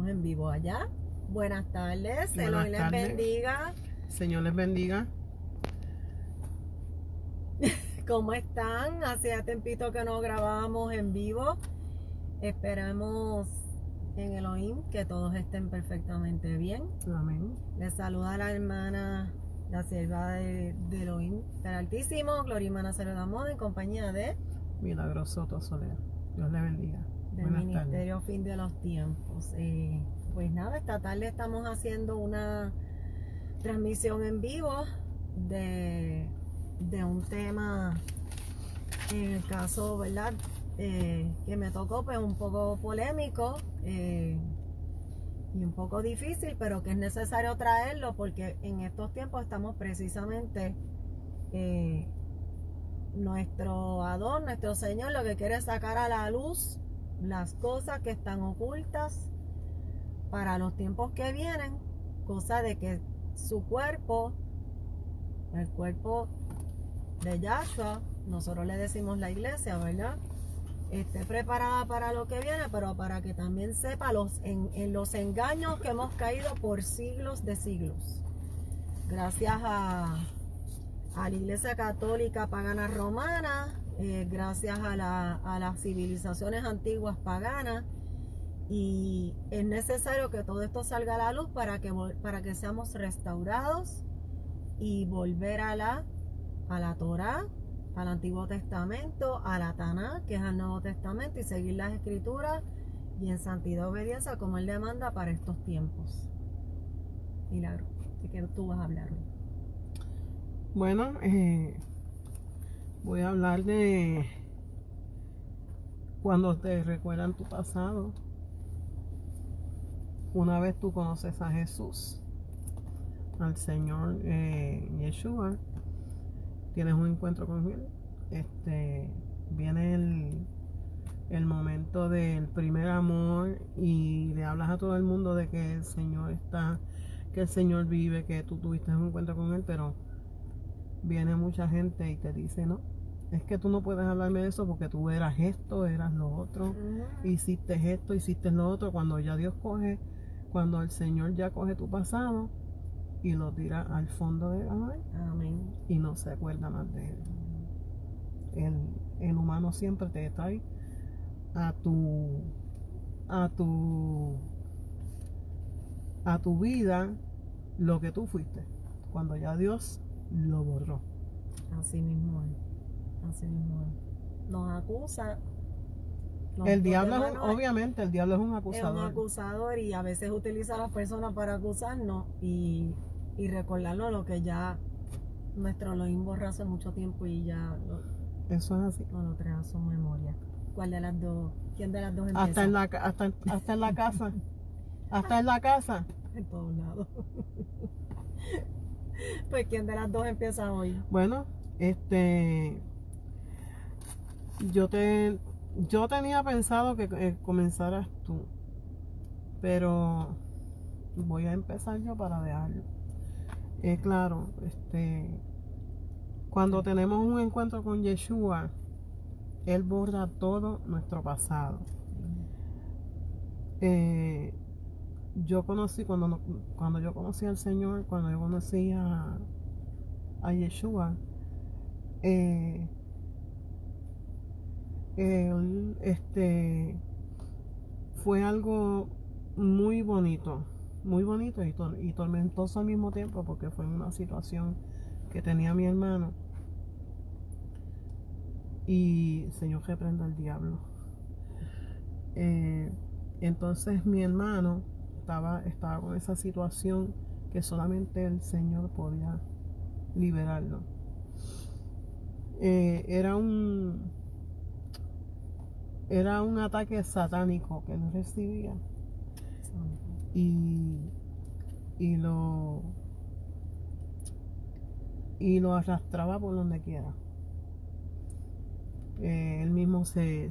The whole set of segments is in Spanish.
Estamos en vivo allá. Buenas tardes. Buenas Elohim les tardes. bendiga. Señor les bendiga. ¿Cómo están? Hacía tempito que no grabábamos en vivo. Esperamos en Elohim que todos estén perfectamente bien. Amén. Les saluda la hermana, la sierva de Elohim del Altísimo, Gloria Hermana Saludamos, en compañía de Milagroso Soler. Dios le bendiga. del Buenas Ministerio Fin de los Tiempos. Pues nada, esta tarde estamos haciendo una transmisión en vivo de un tema, en el caso, ¿verdad? Que me tocó, pues un poco polémico y un poco difícil, pero que es necesario traerlo porque en estos tiempos estamos precisamente, nuestro Adón, nuestro Señor, lo que quiere es sacar a la luz las cosas que están ocultas para los tiempos que vienen, cosa de que su cuerpo, el cuerpo de Yahshua, nosotros le decimos la iglesia, ¿verdad?, esté preparada para lo que viene, pero para que también sepa en los engaños que hemos caído por siglos de siglos. Gracias a la iglesia católica pagana romana, gracias a las civilizaciones antiguas paganas, y es necesario que todo esto salga a la luz para que seamos restaurados y volver a la Torá, al Antiguo Testamento, a la Taná, que es el Nuevo Testamento, y seguir las Escrituras y en santidad y obediencia como Él demanda para estos tiempos. Milagro, ¿de qué tú vas a hablar hoy? Bueno, voy a hablar de cuando te recuerdan tu pasado. Una vez tú conoces a Jesús, al Señor Yeshua, tienes un encuentro con Él, viene el momento del primer amor y le hablas a todo el mundo de que el Señor está, que el Señor vive, que tú tuviste un encuentro con Él, pero viene mucha gente y te dice, no, es que tú no puedes hablarme de eso porque tú eras esto, eras lo otro, hiciste esto, hiciste lo otro. Cuando ya Dios cuando el Señor ya coge tu pasado y lo tira al fondo de la mar, Amén. Y no se acuerda más de él. El humano siempre te trae a tu vida lo que tú fuiste, cuando ya Dios lo borró. Así mismo es. Así mismo es. Nos acusa. El diablo obviamente el diablo es un Es un acusador. acusador y a veces utiliza a las personas para acusarnos y recordarnos lo que ya nuestro Elohim borró hace mucho tiempo y ya Eso es así. no lo trae a su memoria. ¿Cuál de las dos? ¿Quién de las dos empieza? Hasta en la casa. Hasta en la casa. En todos lados. Pues ¿quién de las dos empieza hoy? Bueno, yo tenía pensado que comenzaras tú, pero voy a empezar yo para dejarlo. Claro, cuando tenemos un encuentro con Yeshua, Él borra todo nuestro pasado. Yo conocí, cuando yo conocí al Señor, cuando yo conocí a Yeshua, fue algo muy bonito y tormentoso al mismo tiempo, porque fue una situación que tenía mi hermano, y Señor reprenda al diablo. Entonces mi hermano estaba con esa situación que solamente el Señor podía liberarlo. Era un ataque satánico que él recibía y lo arrastraba por donde quiera. Él mismo se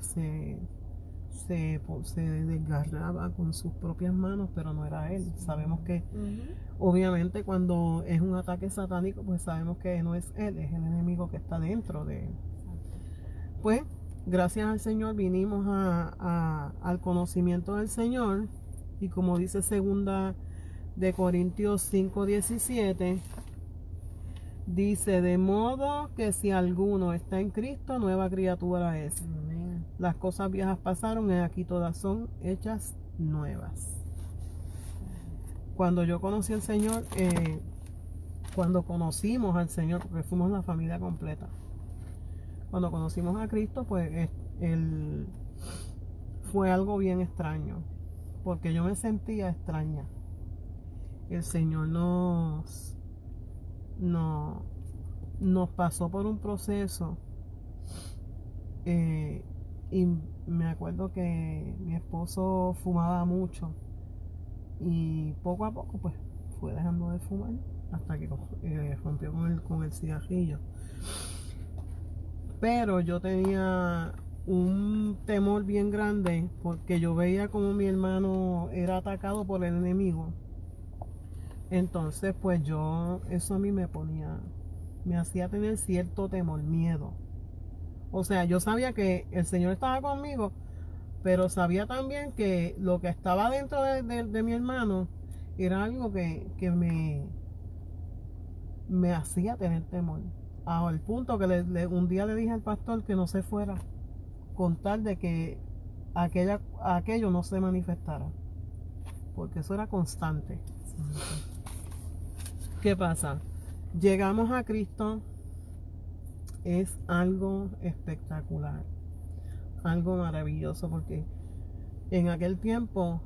desgarraba con sus propias manos, pero no era él. Sabemos que obviamente cuando es un ataque satánico, pues sabemos que no es él, es el enemigo que está dentro de él. Pues gracias al Señor vinimos al conocimiento del Señor, Y como dice segunda de Corintios 5:17, dice, de modo que si alguno está en Cristo, nueva criatura es. Amén. Las cosas viejas pasaron y aquí todas son hechas nuevas. Cuando yo conocí al Señor, cuando conocimos al Señor, porque fuimos la familia completa, cuando conocimos a Cristo, pues fue algo bien extraño, porque yo me sentía extraña. El Señor nos pasó por un proceso, y me acuerdo que mi esposo fumaba mucho y poco a poco pues fue dejando de fumar hasta que rompió con el cigarrillo. Pero yo tenía un temor bien grande porque yo veía como mi hermano era atacado por el enemigo. Entonces pues eso a mí me hacía tener cierto temor, miedo. O sea, yo sabía que el Señor estaba conmigo, pero sabía también que lo que estaba dentro de mi hermano era algo que me hacía tener temor. Al punto que un día le dije al pastor que no se fuera con tal de que aquello no se manifestara, porque eso era constante. ¿Qué pasa? Llegamos a Cristo, es algo espectacular, algo maravilloso, porque en aquel tiempo,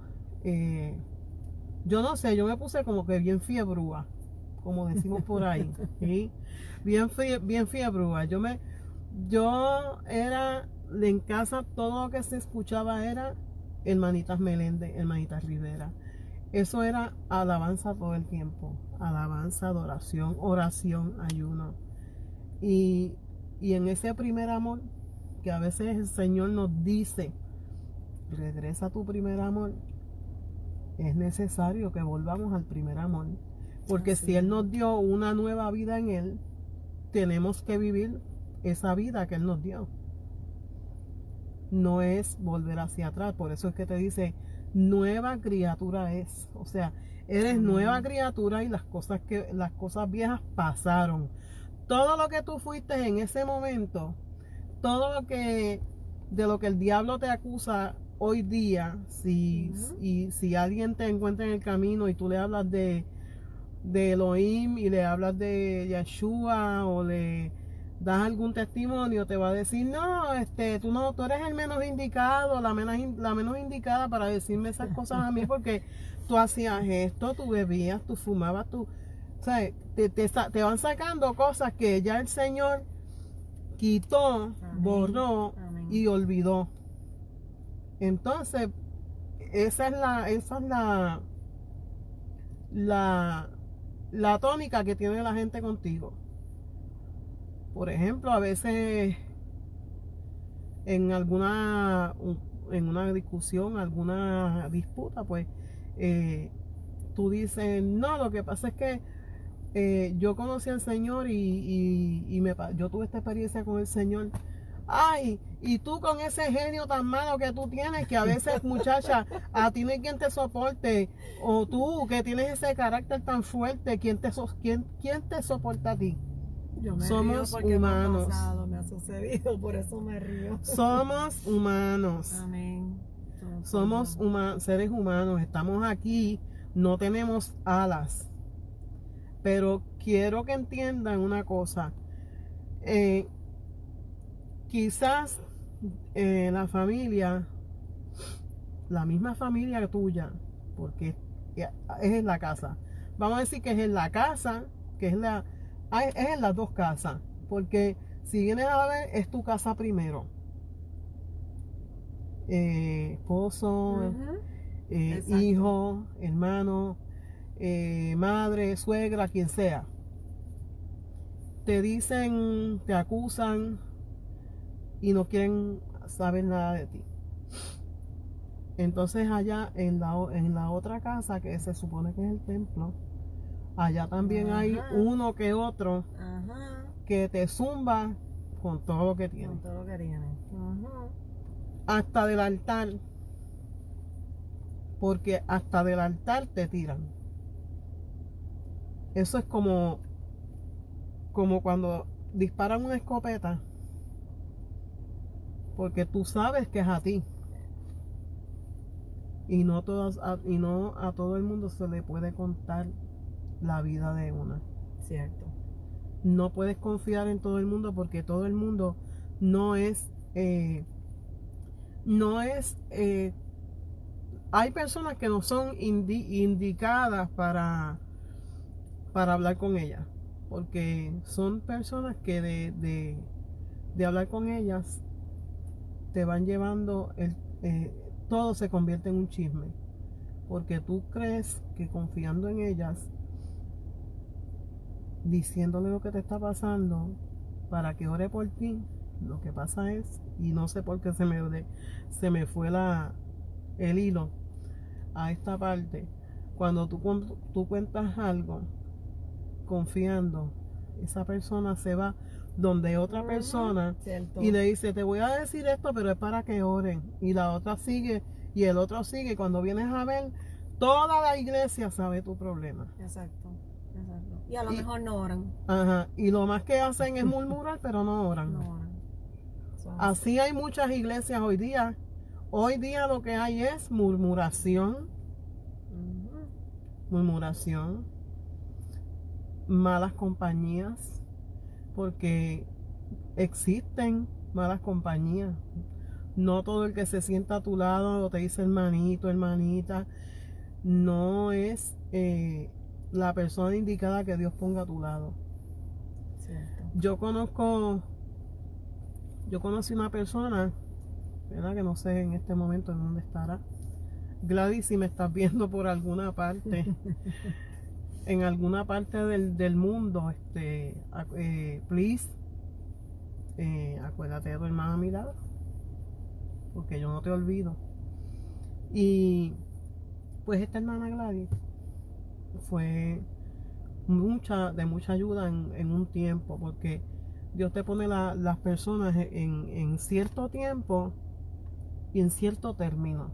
yo no sé, yo me puse como que bien fiebrúa, como decimos por ahí, ¿sí? Bien fiebrúa. Yo era en casa, todo lo que se escuchaba era hermanitas Meléndez, hermanitas Rivera. Eso era alabanza todo el tiempo, alabanza, adoración, oración, ayuno. Y en ese primer amor, que a veces el Señor nos dice, regresa a tu primer amor, es necesario que volvamos al primer amor. Porque Así si Él nos dio una nueva vida en Él, tenemos que vivir esa vida que Él nos dio. No es volver hacia atrás. Por eso es que te dice, nueva criatura es. O sea, eres nueva criatura y las cosas viejas pasaron. Todo lo que tú fuiste en ese momento, todo lo que de lo que el diablo te acusa hoy día, si alguien te encuentra en el camino y tú le hablas de Elohim y le hablas de Yeshua o le das algún testimonio, te va a decir, no, tú eres el menos indicado, la menos indicada para decirme esas cosas a mí, porque tú hacías esto, tú bebías, tú fumabas, o sea, te van sacando cosas que ya el Señor quitó, Amén. borró Amén. y olvidó. Entonces, esa es la tónica que tiene la gente contigo. Por ejemplo, a veces en una discusión, alguna disputa, pues tú dices, no, lo que pasa es que yo conocí al Señor y yo tuve esta experiencia con el Señor. Ay, y tú con ese genio tan malo que tú tienes, que a veces, muchacha, a ti no hay quien te soporte, o tú que tienes ese carácter tan fuerte, ¿quién te soporta a ti? Somos humanos. Me ha sucedido, por eso me río. Somos humanos. Amén. Somos seres humanos. Estamos aquí, no tenemos alas. Pero quiero que entiendan una cosa. Quizás la familia, la misma familia tuya, porque es en la casa. Vamos a decir que es en la casa, que es en las dos casas, porque si vienes a ver, es tu casa primero. Esposo, hijo, hermano, madre, suegra, quien sea. Te dicen, te acusan y no quieren saber nada de ti. Entonces allá en la otra casa, que se supone que es el templo, allá también hay uno que otro que te zumba con todo lo que tiene. Con todo lo que tiene. Hasta del altar porque hasta del altar te tiran. Eso es como cuando disparan una escopeta, porque tú sabes que es a ti. Y no a todo el mundo se le puede contar la vida de una. Cierto. No puedes confiar en todo el mundo, porque todo el mundo no es hay personas que no son indicadas para hablar con ellas, porque son personas que de hablar con ellas te van llevando todo se convierte en un chisme, porque tú crees que confiando en ellas, diciéndole lo que te está pasando para que ore por ti, lo que pasa es, y no sé por qué se me fue el hilo a esta parte, cuando tú cuentas algo confiando, esa persona se va donde otra persona Cierto. y le dice, te voy a decir esto, pero es para que oren, y la otra sigue y el otro sigue, y cuando vienes a ver, toda la iglesia sabe tu problema. Exacto. Y a lo mejor no oran. Ajá, y lo más que hacen es murmurar, pero no oran. No oran. Así hay muchas iglesias hoy día. Hoy día lo que hay es murmuración, malas compañías, porque existen malas compañías. No todo el que se sienta a tu lado o te dice hermanito, hermanita, no es la persona indicada que Dios ponga a tu lado. Cierto. Yo conocí una persona, ¿verdad? Que no sé en este momento en dónde estará. Gladys, si me estás viendo por alguna parte, en alguna parte del mundo, please, acuérdate de tu hermana a mi lado, porque yo no te olvido. Y pues esta hermana Gladys fue de mucha ayuda en un tiempo, porque Dios te pone las personas en cierto tiempo y en cierto término.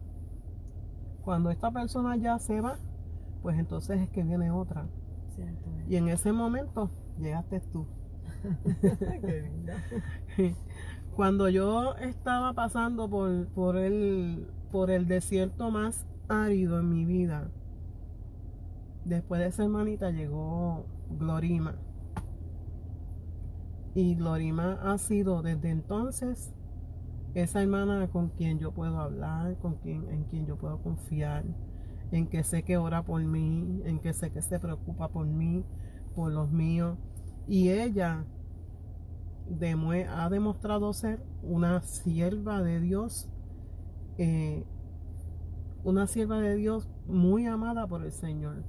Cuando esta persona ya se va, pues entonces es que viene otra. Cierto. Y en ese momento llegaste tú. Qué linda. Cuando yo estaba pasando por el desierto más árido en mi vida, después de esa hermanita llegó Glorima. Y Glorima ha sido desde entonces esa hermana con quien yo puedo hablar, en quien yo puedo confiar, en que sé que ora por mí, en que sé que se preocupa por mí, por los míos. Y ella ha demostrado ser una sierva de Dios, muy amada por el Señor.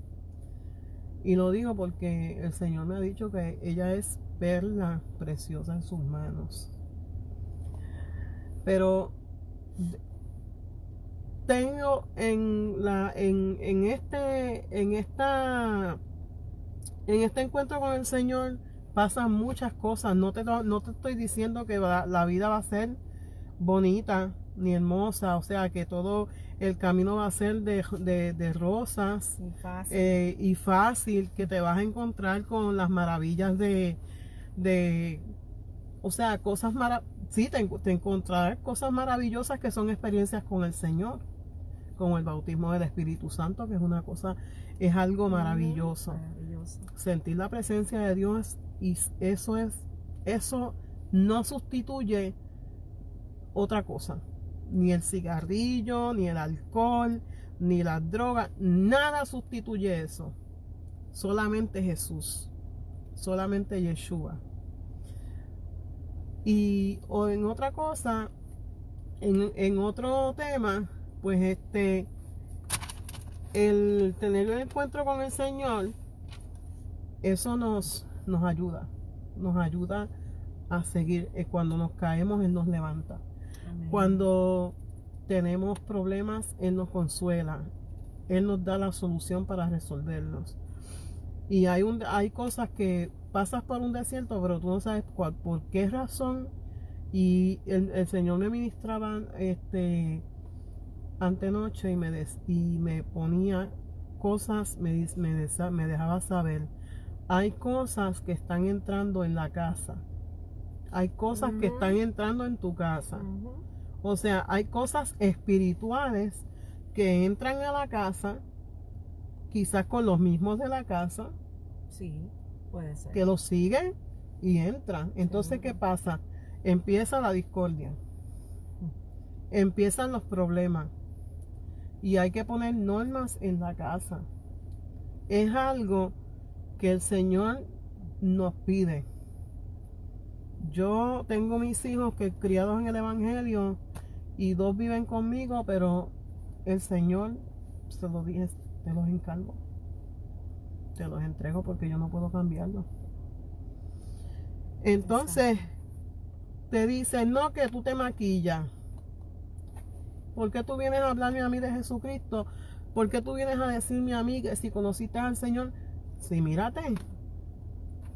Y lo digo porque el Señor me ha dicho que ella es perla preciosa en sus manos. Pero tengo en este encuentro con el Señor pasan muchas cosas. No te estoy diciendo que la vida va a ser bonita ni hermosa, o sea que todo el camino va a ser de rosas y fácil, que te vas a encontrar con las maravillas o sea, cosas sí, te encontrarás cosas maravillosas que son experiencias con el Señor, como el bautismo del Espíritu Santo, que es algo maravilloso. Sentir la presencia de Dios, y eso no sustituye otra cosa, ni el cigarrillo, ni el alcohol, ni las drogas, nada sustituye eso. Solamente Jesús, solamente Yeshua. O en otra cosa, en otro tema, pues el tener el encuentro con el Señor, eso nos ayuda a seguir. Cuando nos caemos, Él nos levanta. Amén. Cuando tenemos problemas, Él nos consuela, Él nos da la solución para resolverlos. Y hay cosas que pasas por un desierto, pero tú no sabes por qué razón. Y el Señor me ministraba antenoche y me ponía cosas, me dejaba saber. Hay cosas que están entrando en la casa. Hay cosas que están entrando en tu casa. O sea, hay cosas espirituales que entran a la casa, quizás con los mismos de la casa. Sí, puede ser. Que los siguen y entran. Entonces, ¿qué pasa? Empieza la discordia. Empiezan los problemas. Y hay que poner normas en la casa. Es algo que el Señor nos pide. Yo tengo mis hijos que criados en el Evangelio y 2 viven conmigo, pero el Señor, se lo dije, te los encargo. Te los entrego porque yo no puedo cambiarlo. Entonces, te dicen, no, que tú te maquillas. ¿Por qué tú vienes a hablarme a mí de Jesucristo? ¿Por qué tú vienes a decirme a mí que si conociste al Señor? Sí, mírate,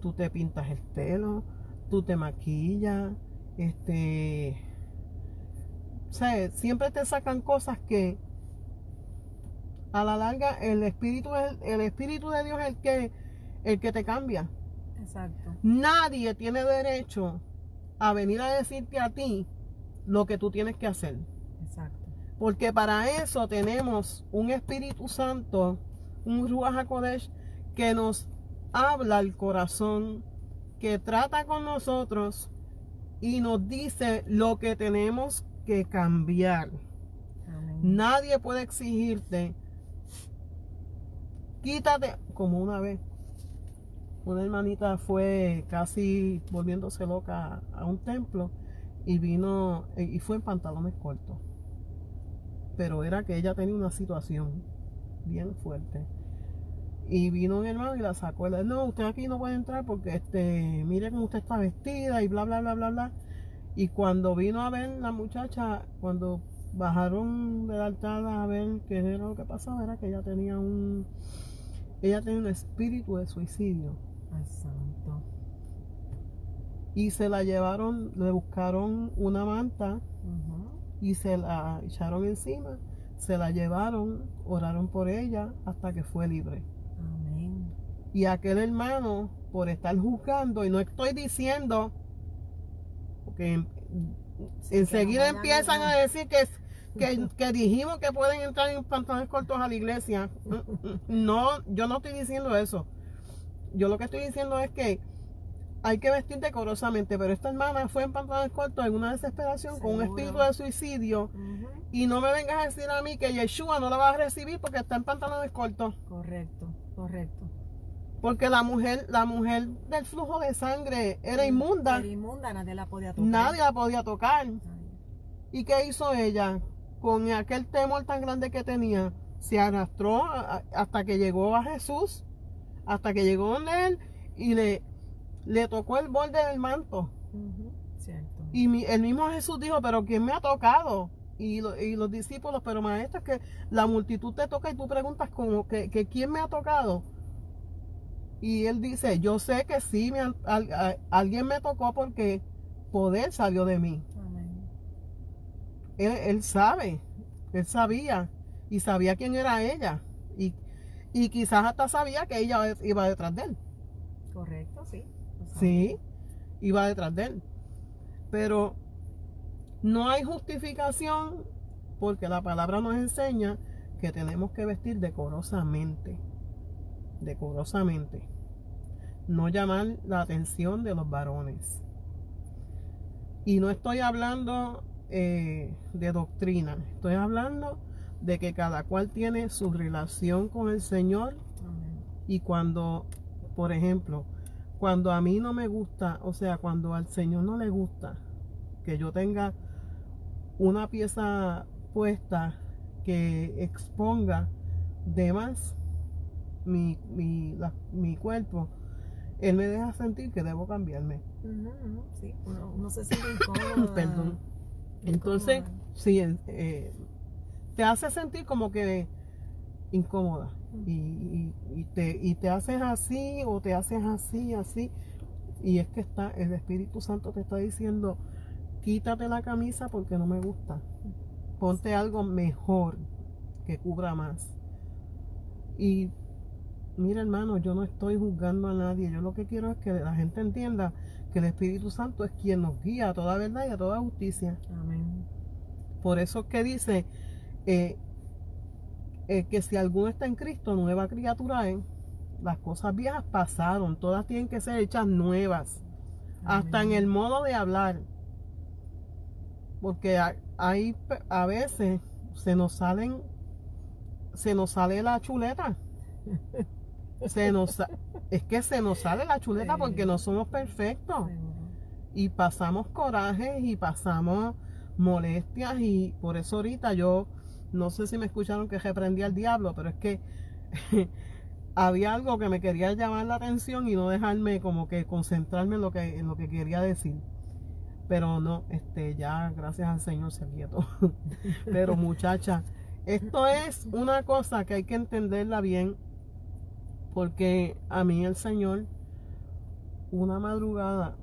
tú te pintas el pelo, tú te maquillas, o sea, siempre te sacan cosas que a la larga el Espíritu de Dios es el que te cambia. Exacto. Nadie tiene derecho a venir a decirte a ti lo que tú tienes que hacer. Exacto. Porque para eso tenemos un Espíritu Santo, un Ruach HaKodesh, que nos habla al corazón, que trata con nosotros y nos dice lo que tenemos que cambiar. Amén. Nadie puede exigirte, quítate, como una vez. Una hermanita fue casi volviéndose loca a un templo y vino y fue en pantalones cortos. Pero era que ella tenía una situación bien fuerte. Y vino un hermano y la sacó. Él, no, usted aquí no puede entrar porque mire cómo usted está vestida y bla, bla, bla, bla, bla. Y cuando vino a ver la muchacha, cuando bajaron del altar a ver qué era lo que pasaba, era que ella tenía un espíritu de suicidio. Ay, santo. Y se la llevaron, le buscaron una manta y se la echaron encima, se la llevaron, oraron por ella hasta que fue libre. Amén. Y aquel hermano, por estar juzgando, y no estoy diciendo, porque enseguida empiezan a decir que dijimos que pueden entrar en pantalones cortos a la iglesia. No, yo no estoy diciendo eso. Yo lo que estoy diciendo es que hay que vestir decorosamente, pero esta hermana fue en pantalones cortos en una desesperación, seguro, con un espíritu de suicidio. Y no me vengas a decir a mí que Yeshua no la va a recibir porque está en pantalones cortos. Correcto, correcto. Porque la mujer del flujo de sangre era inmunda. Era inmunda, nadie la podía tocar. Nadie la podía tocar. Nadie. ¿Y qué hizo ella? Con aquel temor tan grande que tenía, se arrastró hasta que llegó a Jesús, hasta que llegó donde él y le tocó el borde del manto. Cierto. Y el mismo Jesús dijo, pero ¿quién me ha tocado? Y los discípulos, pero maestro, es que la multitud te toca y tú preguntas como que ¿quién me ha tocado? Y él dice, yo sé que sí, alguien me tocó porque poder salió de mí. Amén. Él sabe, él sabía y sabía quién era ella y quizás hasta sabía que ella iba detrás de él. Correcto, sí. Sí, iba detrás de él. Pero no hay justificación porque la palabra nos enseña que tenemos que vestir decorosamente. Decorosamente. No llamar la atención de los varones. Y no estoy hablando de doctrina. Estoy hablando de que cada cual tiene su relación con el Señor. Amén. Y cuando, por ejemplo, cuando a mí no me gusta, o sea, cuando al Señor no le gusta que yo tenga una pieza puesta que exponga de más mi cuerpo, Él me deja sentir que debo cambiarme. Sí, uno se siente incómodo. Perdón. Entonces, sí, te hace sentir como que incómoda. Y te haces así o te haces así. Y es que el Espíritu Santo te está diciendo, quítate la camisa porque no me gusta. ponte algo mejor que cubra más. Y mira, hermano, yo no estoy juzgando a nadie. Yo lo que quiero es que la gente entienda que el Espíritu Santo es quien nos guía a toda verdad y a toda justicia. Amén. Por eso es que dice que si alguno está en Cristo, nueva criatura es. Las cosas viejas pasaron, todas tienen que ser hechas nuevas. Hasta en el modo de hablar. Porque hay a veces se nos sale la chuleta. Es que se nos sale la chuleta porque no somos perfectos. Y pasamos corajes y pasamos molestias. Y por eso ahorita yo, no sé si me escucharon que reprendí al diablo, pero es que había algo que me quería llamar la atención y no dejarme como que concentrarme en lo que quería decir. Pero no, ya gracias al Señor se quieto. Pero muchacha, esto es una cosa que hay que entenderla bien, porque a mí el Señor, una madrugada,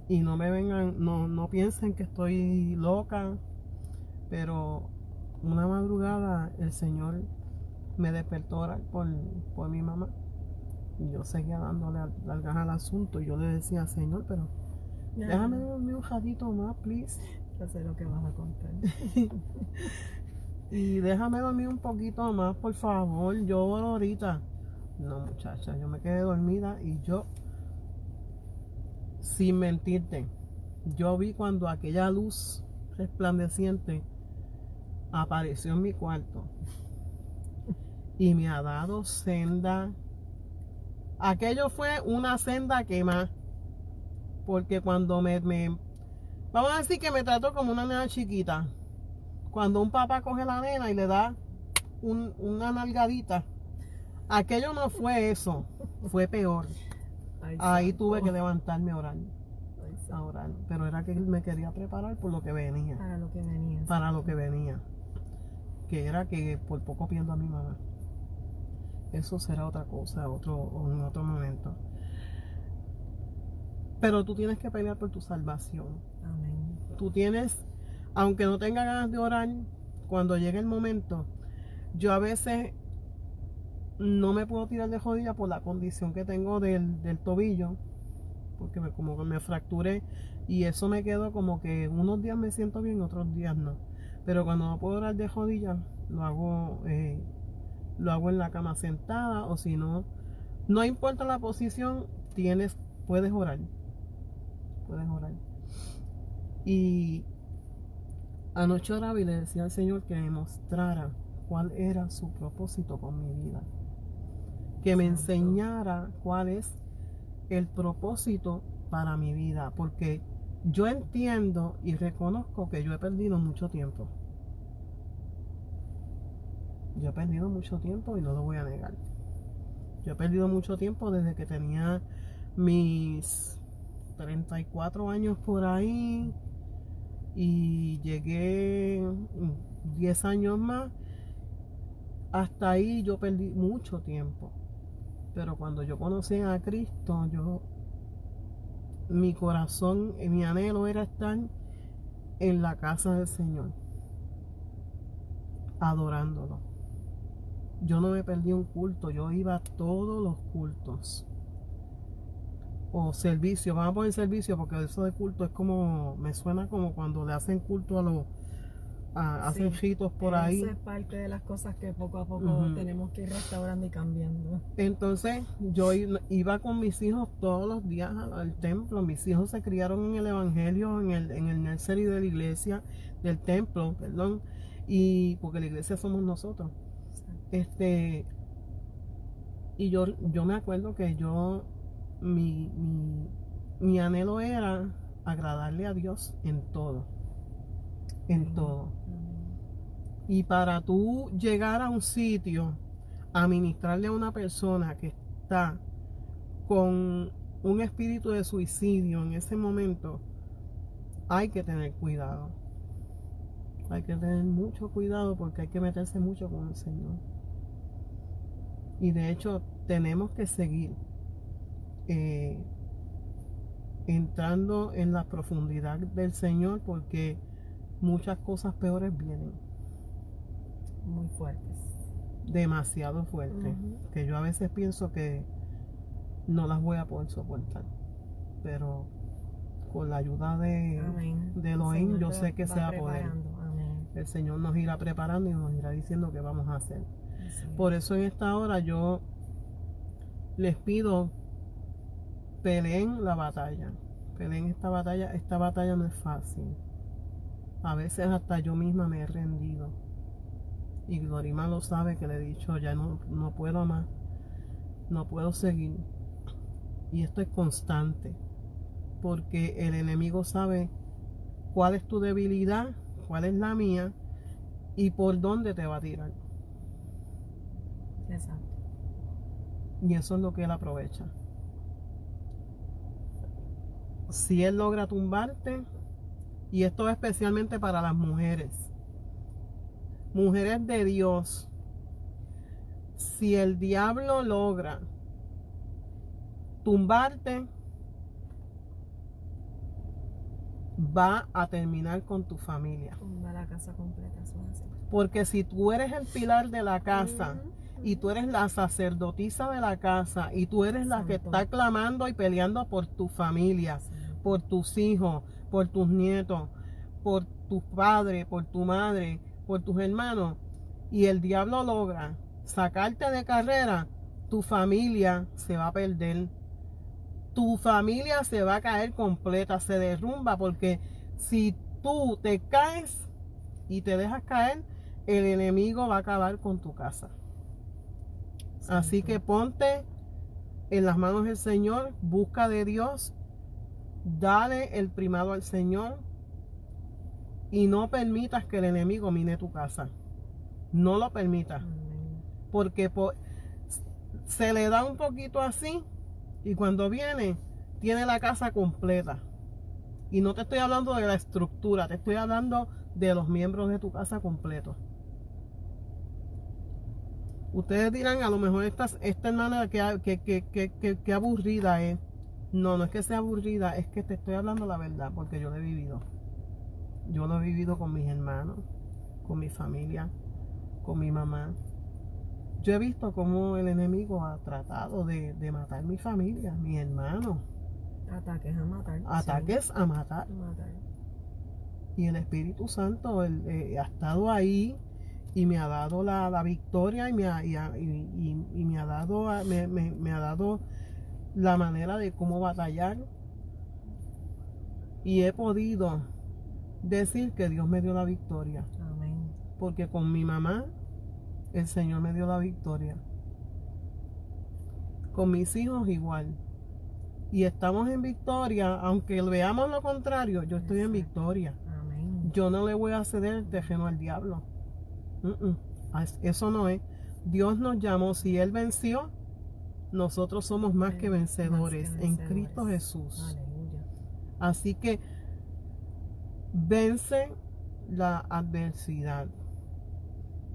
y no me vengan, no piensen que estoy loca, pero una madrugada el Señor me despertó a orar por mi mamá. Y yo seguía dándole largas al asunto. Y yo le decía, Señor, pero déjame dormir un ratito más, please. Ya sé lo que vas a contar. Y déjame dormir un poquito más, por favor. Yo oro ahorita. No, muchacha, yo me quedé dormida y yo, sin mentirte, yo vi cuando aquella luz resplandeciente apareció en mi cuarto y me ha dado senda. Aquello fue una senda quemada, porque cuando vamos a decir que me trató como una nena chiquita. Cuando un papá coge a la nena y le da una nalgadita, aquello no fue eso, fue peor. Ahí tuve que levantarme a orar. Pero era que él me quería preparar por lo que venía. Para lo que venía. Para lo que venía. Que era que por poco pierdo a mi mamá. Eso será otra cosa, en otro momento. Pero tú tienes que pelear por tu salvación. Amén. Tú tienes, aunque no tengas ganas de orar, cuando llegue el momento, yo a veces no me puedo tirar de rodillas por la condición que tengo del tobillo, porque como que me fracturé y eso me quedó como que unos días me siento bien, otros días no. Pero cuando no puedo orar de rodillas, lo hago en la cama sentada, o si no, no importa la posición, puedes orar. Y anoche oraba y le decía al Señor que me mostrara cuál era su propósito con mi vida, que me enseñara cuál es el propósito para mi vida, porque yo entiendo y reconozco que yo he perdido mucho tiempo. Yo he perdido mucho tiempo y no lo voy a negar. Yo he perdido mucho tiempo desde que tenía mis 34 años por ahí y llegué 10 años más. Hasta ahí yo perdí mucho tiempo. Pero cuando yo conocí a Cristo, mi corazón y mi anhelo era estar en la casa del Señor, adorándolo. Yo no me perdí un culto, yo iba a todos los cultos. O servicio, vamos a poner servicio porque eso de culto es como, me suena como cuando le hacen culto hacen ritos por ahí. Eso es parte de las cosas que poco a poco tenemos que ir restaurando y cambiando. Entonces yo iba con mis hijos todos los días al templo. Mis hijos se criaron en el evangelio, en el nursery de la iglesia, del templo, perdón, y porque la iglesia somos nosotros. Y yo me acuerdo que mi anhelo era agradarle a Dios en todo. Y para tú llegar a un sitio a ministrarle a una persona que está con un espíritu de suicidio en ese momento, hay que tener cuidado. Hay que tener mucho cuidado porque hay que meterse mucho con el Señor. Y de hecho tenemos que seguir entrando en la profundidad del Señor, porque muchas cosas peores vienen. Muy fuertes. Demasiado fuertes. Ujú. Que yo a veces pienso que no las voy a poder soportar. Pero con la ayuda de Amén. Elohim, El yo Señor sé que va se va a poder. preparando. Amén. El Señor nos irá preparando y nos irá diciendo qué vamos a hacer. Así Por es. eso en esta hora yo les pido, peleen la batalla. Peleen esta batalla. Esta batalla no es fácil. A veces hasta yo misma me he rendido. Y Glorima lo sabe, que le he dicho, ya no puedo más. No puedo seguir. Y esto es constante. Porque el enemigo sabe cuál es tu debilidad, cuál es la mía y por dónde te va a tirar. Exacto. Y eso es lo que él aprovecha. Si él logra tumbarte, y esto es especialmente para las mujeres de Dios, si el diablo logra tumbarte, va a terminar con tu familia. Tumba la casa completa. Eso es así. Porque si tú eres el pilar de la casa, Ujú. y tú eres la sacerdotisa de la casa, y tú eres la que Santo. está clamando y peleando por tu familia, Santo. por tus hijos, por tus nietos, por tus padres, por tu madre, por tus hermanos, y el diablo logra sacarte de carrera, tu familia se va a perder. Tu familia se va a caer completa, se derrumba, porque si tú te caes y te dejas caer, el enemigo va a acabar con tu casa. Así Santo. que ponte en las manos del Señor, busca de Dios, dale el primado al Señor y no permitas que el enemigo mine tu casa. No lo permitas, Amén. porque se le da un poquito así y cuando viene, tiene la casa completa. Y no te estoy hablando de la estructura, te estoy hablando de los miembros de tu casa completos. Ustedes dirán, a lo mejor esta hermana que aburrida es. No, no es que sea aburrida, es que te estoy hablando la verdad, porque yo lo he vivido. Yo lo he vivido con mis hermanos, con mi familia, con mi mamá. Yo he visto cómo el enemigo ha tratado de matar mi familia, mis hermanos. Ataques a matar. Ataques a matar. Sí, a matar. Y el Espíritu Santo ha estado ahí y me ha dado la victoria y me ha dado la manera de cómo batallar. Y he podido decir que Dios me dio la victoria. Amén. Porque con mi mamá, el Señor me dio la victoria. Con mis hijos igual. Y estamos en victoria, aunque veamos lo contrario, yo estoy en Exacto. victoria. Amén. Yo no le voy a ceder el terreno al diablo. Eso no es. Dios nos llamó, si Él venció, nosotros somos más que vencedores en Cristo Jesús. Aleluya. Así que vence la adversidad.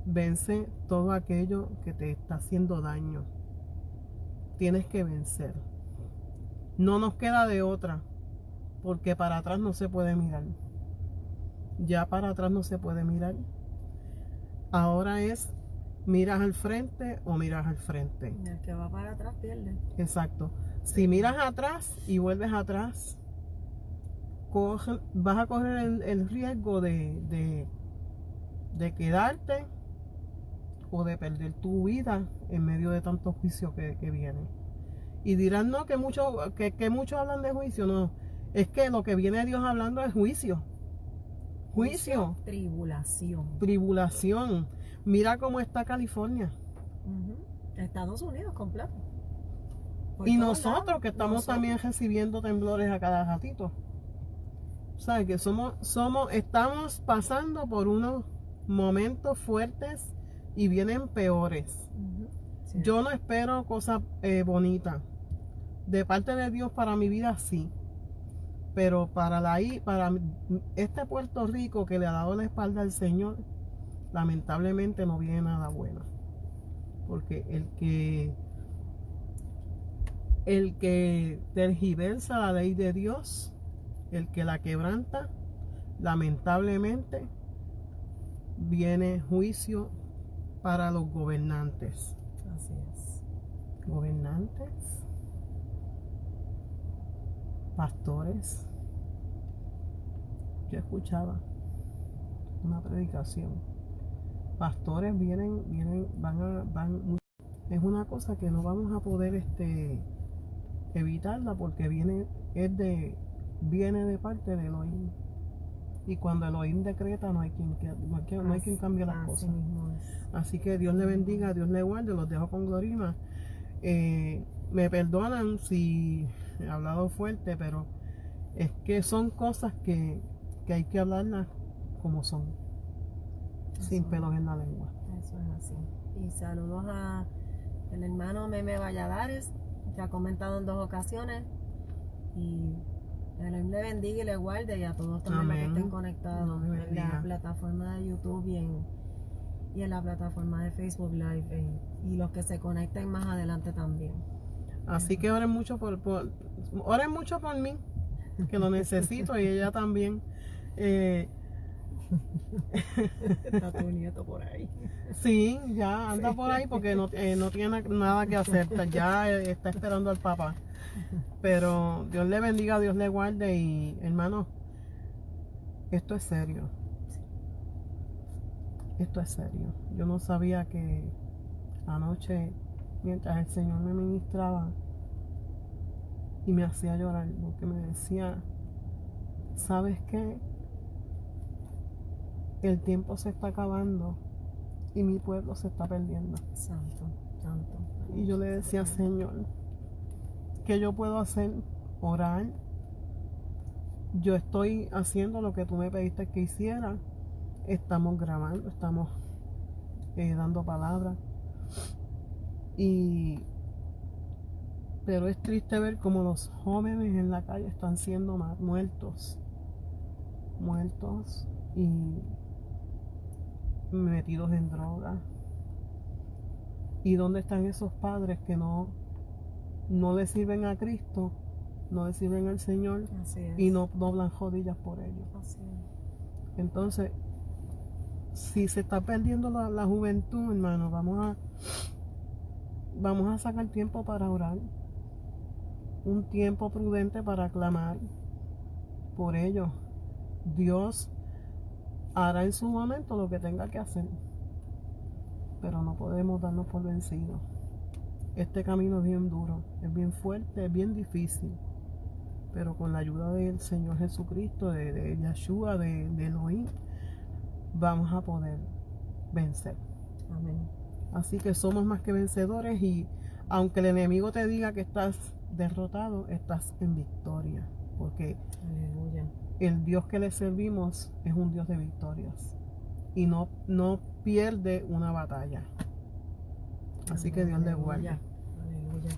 Vence todo aquello que te está haciendo daño. Tienes que vencer. No nos queda de otra, porque para atrás no se puede mirar. Ya para atrás no se puede mirar. Ahora es, ¿miras al frente o miras al frente? Y el que va para atrás pierde. Exacto. Si miras atrás y vuelves atrás, vas a correr el riesgo de quedarte o de perder tu vida en medio de tantos juicios que vienen. Y dirán, no, que muchos hablan de juicio. No, es que lo que viene Dios hablando es juicio. Juicio. Tribulación. Tribulación. Mira cómo está California. Ujú. Estados Unidos completo. Por Y todos nosotros lados. que estamos Nosotros. también recibiendo temblores a cada ratito. ¿Sabes? Que estamos pasando por unos momentos fuertes y vienen peores. Ujú. Sí. Yo no espero cosas bonitas. De parte de Dios para mi vida sí. Pero para este Puerto Rico que le ha dado la espalda al Señor, lamentablemente no viene nada bueno. Porque el que tergiversa la ley de Dios, el que la quebranta, lamentablemente viene juicio para los gobernantes. Así es. Gobernantes, pastores. Yo escuchaba una predicación. Pastores van. Es una cosa que no vamos a poder evitarla porque viene de parte de Elohim. Y cuando Elohim decreta, no hay quien cambie las cosas. Así que Dios le bendiga, Dios le guarde. Los dejo con Glorima. Me perdonan si he hablado fuerte, pero es que son cosas que hay que hablarlas como son, sin pelos en la lengua. Eso es así. Y saludos a el hermano Meme Valladares, que ha comentado en 2 ocasiones. Y Él le bendiga y le guarde, y a todos también los que estén conectados en la plataforma de YouTube y en la plataforma de Facebook Live, y los que se conecten más adelante también. Así que oren mucho oren mucho por mí, que lo necesito, y ella también. Está tu nieto por ahí. Sí, ya anda por ahí porque no tiene nada que hacer, ya está esperando al papá. Pero Dios le bendiga, Dios le guarde, y hermano, esto es serio. Esto es serio. Yo no sabía que anoche, mientras el Señor me ministraba y me hacía llorar, porque me decía, ¿sabes qué? El tiempo se está acabando y mi pueblo se está perdiendo. Santo. Y yo le decía, Señor, ¿qué yo puedo hacer? Orar. Yo estoy haciendo lo que tú me pediste que hiciera. Estamos grabando, estamos dando palabras. Pero es triste ver cómo los jóvenes en la calle están siendo muertos y metidos en drogas. ¿Y dónde están esos padres que no le sirven a Cristo, no le sirven al Señor, y no doblan rodillas por ellos? Así es. Entonces, si se está perdiendo la juventud, hermano, vamos a sacar tiempo para orar, un tiempo prudente para clamar por ellos. Dios hará en su momento lo que tenga que hacer, pero no podemos darnos por vencidos. Este camino es bien duro, es bien fuerte, es bien difícil, pero con la ayuda del Señor Jesucristo, de Yeshua, de Elohim, vamos a poder vencer. Amén. Así que somos más que vencedores, y aunque el enemigo te diga que estás derrotado, estás en victoria, porque Aleluya. El Dios que le servimos es un Dios de victorias y no pierde una batalla. Así que Dios le guarde. Aleluya.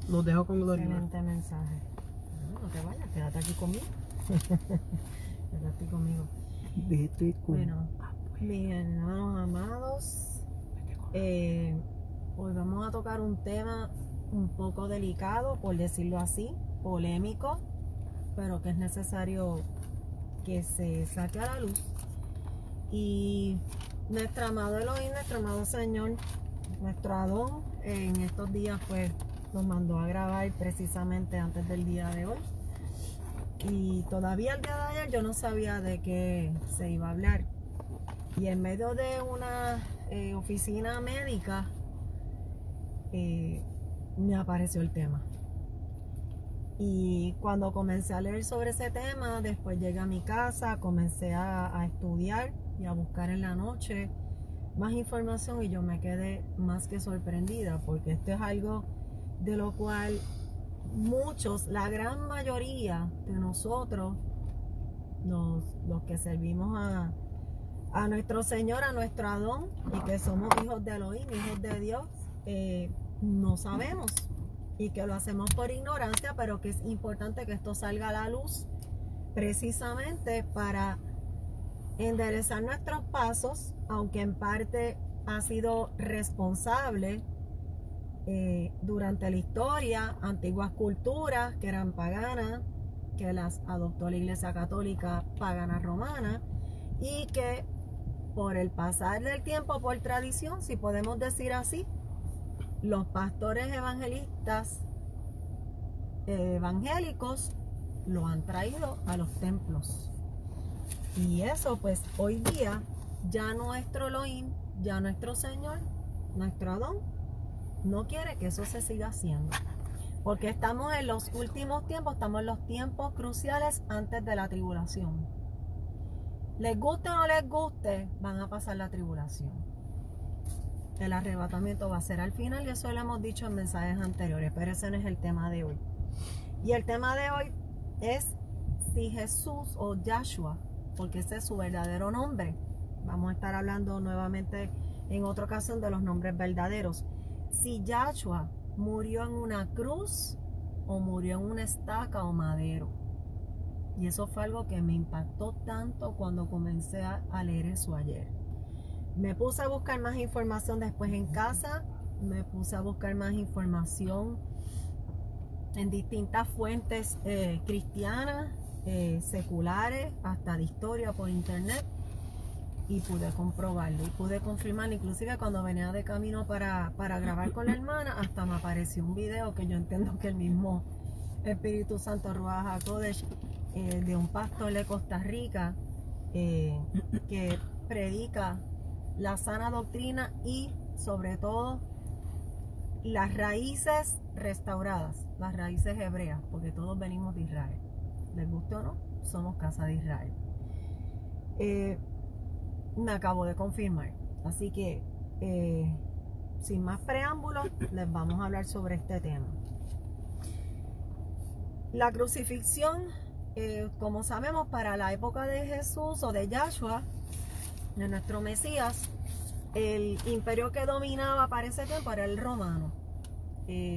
Los dejo con Gloria. Excelente mensaje. No te vayas, quédate aquí conmigo. Quédate conmigo. Bueno, mis hermanos amados, hoy vamos a tocar un tema un poco delicado, por decirlo así, polémico, pero que es necesario que se saque a la luz. Y nuestro amado Elohim, nuestro amado Señor, nuestro Adón, en estos días pues nos mandó a grabar precisamente antes del día de hoy, y todavía el día de ayer yo no sabía de qué se iba a hablar, y en medio de una oficina médica me apareció el tema. Y cuando comencé a leer sobre ese tema, después llegué a mi casa, comencé a estudiar y a buscar en la noche más información, y yo me quedé más que sorprendida, porque esto es algo de lo cual muchos, la gran mayoría de nosotros, los que servimos a nuestro Señor, a nuestro Adón, y que somos hijos de Elohim, hijos de Dios, no sabemos, y que lo hacemos por ignorancia, pero que es importante que esto salga a la luz precisamente para enderezar nuestros pasos, aunque en parte ha sido responsable durante la historia, antiguas culturas que eran paganas, que las adoptó la Iglesia Católica pagana romana y que por el pasar del tiempo, por tradición, si podemos decir así, los pastores evangelistas evangélicos lo han traído a los templos. Y eso pues hoy día ya nuestro Elohim, ya nuestro Señor, nuestro Adón, no quiere que eso se siga haciendo. Porque estamos en los últimos tiempos, estamos en los tiempos cruciales antes de la tribulación. Les guste o no les guste, van a pasar la tribulación. El arrebatamiento va a ser al final y eso lo hemos dicho en mensajes anteriores, pero ese no es el tema de hoy. Y el tema de hoy es si Jesús o Yahshua, porque ese es su verdadero nombre. Vamos a estar hablando nuevamente en otra ocasión de los nombres verdaderos. Si Yahshua murió en una cruz o murió en una estaca o madero. Y eso fue algo que me impactó tanto cuando comencé a leer eso ayer. Me puse a buscar más información después en casa, me puse a buscar más información en distintas fuentes cristianas, seculares, hasta de historia por internet, y pude comprobarlo y pude confirmarlo. Inclusive cuando venía de camino para grabar con la hermana, hasta me apareció un video que yo entiendo que el mismo Espíritu Santo Ruach HaKodesh, de un pastor de Costa Rica que predica la sana doctrina y sobre todo las raíces restauradas, las raíces hebreas, porque todos venimos de Israel, les guste o no, somos casa de Israel. Me acabo de confirmar, así que sin más preámbulos les vamos a hablar sobre este tema. La crucifixión, como sabemos, para la época de Jesús o de Yahshua, de nuestro Mesías, el imperio que dominaba para ese tiempo era el romano.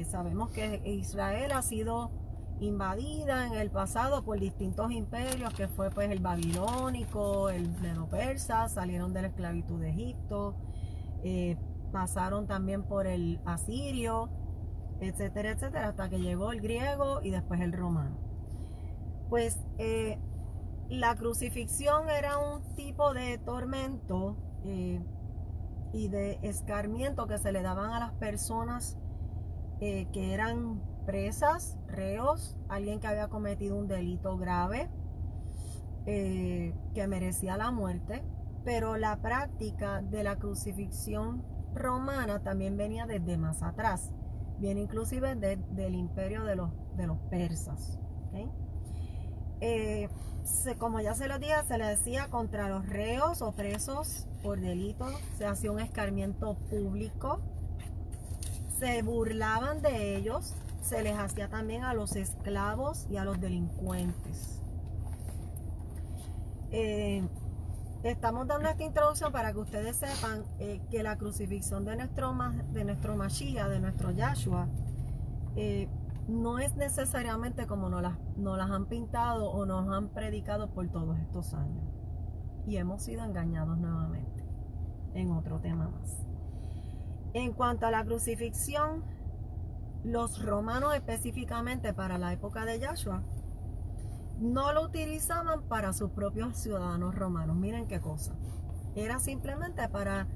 Sabemos que Israel ha sido invadida en el pasado por distintos imperios, que fue pues el babilónico, el medo-persa, salieron de la esclavitud de Egipto, pasaron también por el asirio, etcétera, etcétera, hasta que llegó el griego y después el romano. Pues la crucifixión era un tipo de tormento y de escarmiento que se le daban a las personas que eran presas, reos, alguien que había cometido un delito grave que merecía la muerte. Pero la práctica de la crucifixión romana también venía desde más atrás, viene inclusive del imperio de los persas, ¿okay? Como ya se lo dije, se le decía contra los reos o presos por delito, se hacía un escarmiento público, se burlaban de ellos, se les hacía también a los esclavos y a los delincuentes. Estamos dando esta introducción para que ustedes sepan que la crucifixión de nuestro Mashiach, de nuestro Yahshua, no es necesariamente como nos las han pintado o nos han predicado por todos estos años. Y hemos sido engañados nuevamente en otro tema más. En cuanto a la crucifixión, los romanos específicamente para la época de Yahshua no lo utilizaban para sus propios ciudadanos romanos. Miren qué cosa. Era simplemente para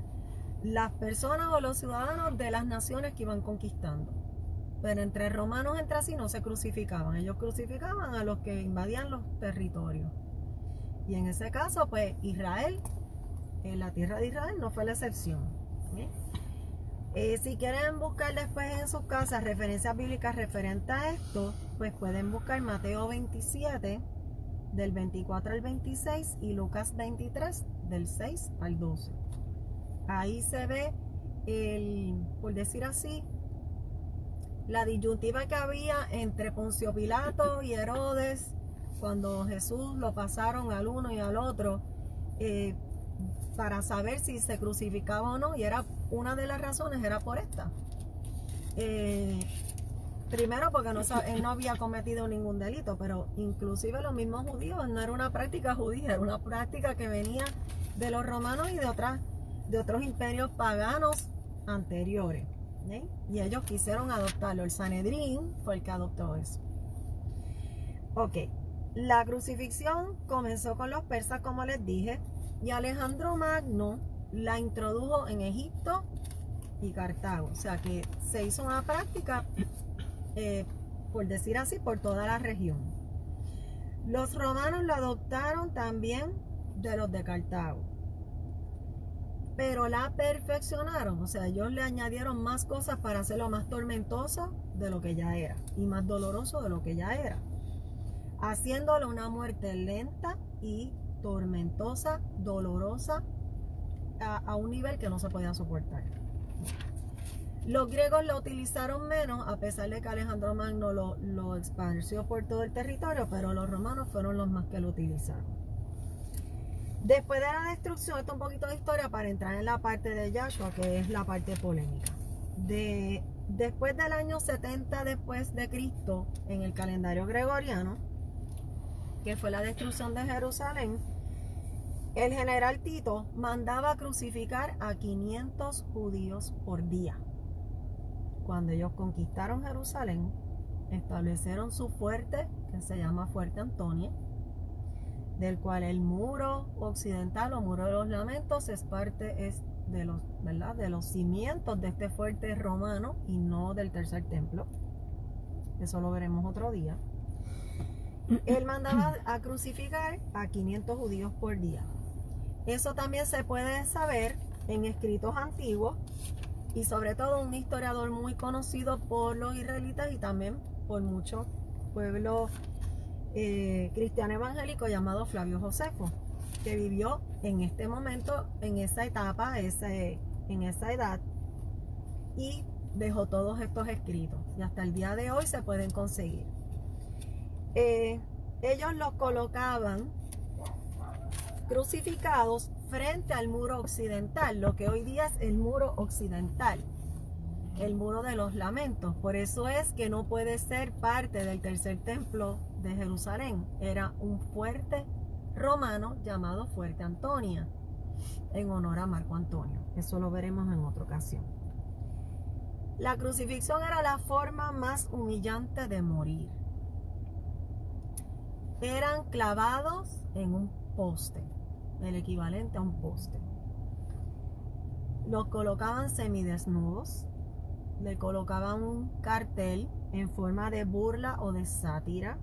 las personas o los ciudadanos de las naciones que iban conquistando. Pero entre romanos entre sí no se crucificaban. Ellos crucificaban a los que invadían los territorios. Y en ese caso, pues Israel, en la tierra de Israel, no fue la excepción. Si quieren buscar después en sus casas referencias bíblicas referentes a esto, pues pueden buscar Mateo 27, del 24 al 26, y Lucas 23, del 6 al 12. Ahí se ve, por decir así, la disyuntiva que había entre Poncio Pilato y Herodes cuando Jesús lo pasaron al uno y al otro para saber si se crucificaba o no, y era una de las razones era por esta. Primero porque él no había cometido ningún delito, pero inclusive los mismos judíos, no era una práctica judía, era una práctica que venía de los romanos y de otros imperios paganos anteriores, ¿sí? Y ellos quisieron adoptarlo. El Sanedrín fue el que adoptó eso. Ok, La crucifixión comenzó con los persas, como les dije, y Alejandro Magno la introdujo en Egipto y Cartago. O sea que se hizo una práctica, por decir así, por toda la región. Los romanos lo adoptaron también de los de Cartago, pero la perfeccionaron. O sea, ellos le añadieron más cosas para hacerlo más tormentoso de lo que ya era y más doloroso de lo que ya era, haciéndole una muerte lenta y tormentosa, dolorosa, a un nivel que no se podía soportar. Los griegos lo utilizaron menos, a pesar de que Alejandro Magno lo esparció por todo el territorio, pero los romanos fueron los más que lo utilizaron. Después de la destrucción, esto es un poquito de historia para entrar en la parte de Yahshua, que es la parte polémica. Después del año 70 después de Cristo, en el calendario gregoriano, que fue la destrucción de Jerusalén, el general Tito mandaba crucificar a 500 judíos por día. Cuando ellos conquistaron Jerusalén, establecieron su fuerte, que se llama Fuerte Antonia, del cual el muro occidental o muro de los lamentos es parte de los, ¿verdad?, de los cimientos de este fuerte romano y no del tercer templo. Eso lo veremos otro día. Él mandaba a crucificar a 500 judíos por día. Eso también se puede saber en escritos antiguos y sobre todo un historiador muy conocido por los israelitas y también por muchos pueblos cristiano evangélico llamado Flavio Josefo, que vivió en este momento, en esa etapa, en esa edad, y dejó todos estos escritos y hasta el día de hoy se pueden conseguir. Ellos los colocaban crucificados frente al muro occidental, lo que hoy día es el muro occidental, el muro de los lamentos. Por eso es que no puede ser parte del tercer templo de Jerusalén. Era un fuerte romano llamado Fuerte Antonia, en honor a Marco Antonio. Eso lo veremos en otra ocasión. La crucifixión era la forma más humillante de morir. Eran clavados en un poste, el equivalente a un poste. Los colocaban semidesnudos, le colocaban un cartel en forma de burla o de sátira,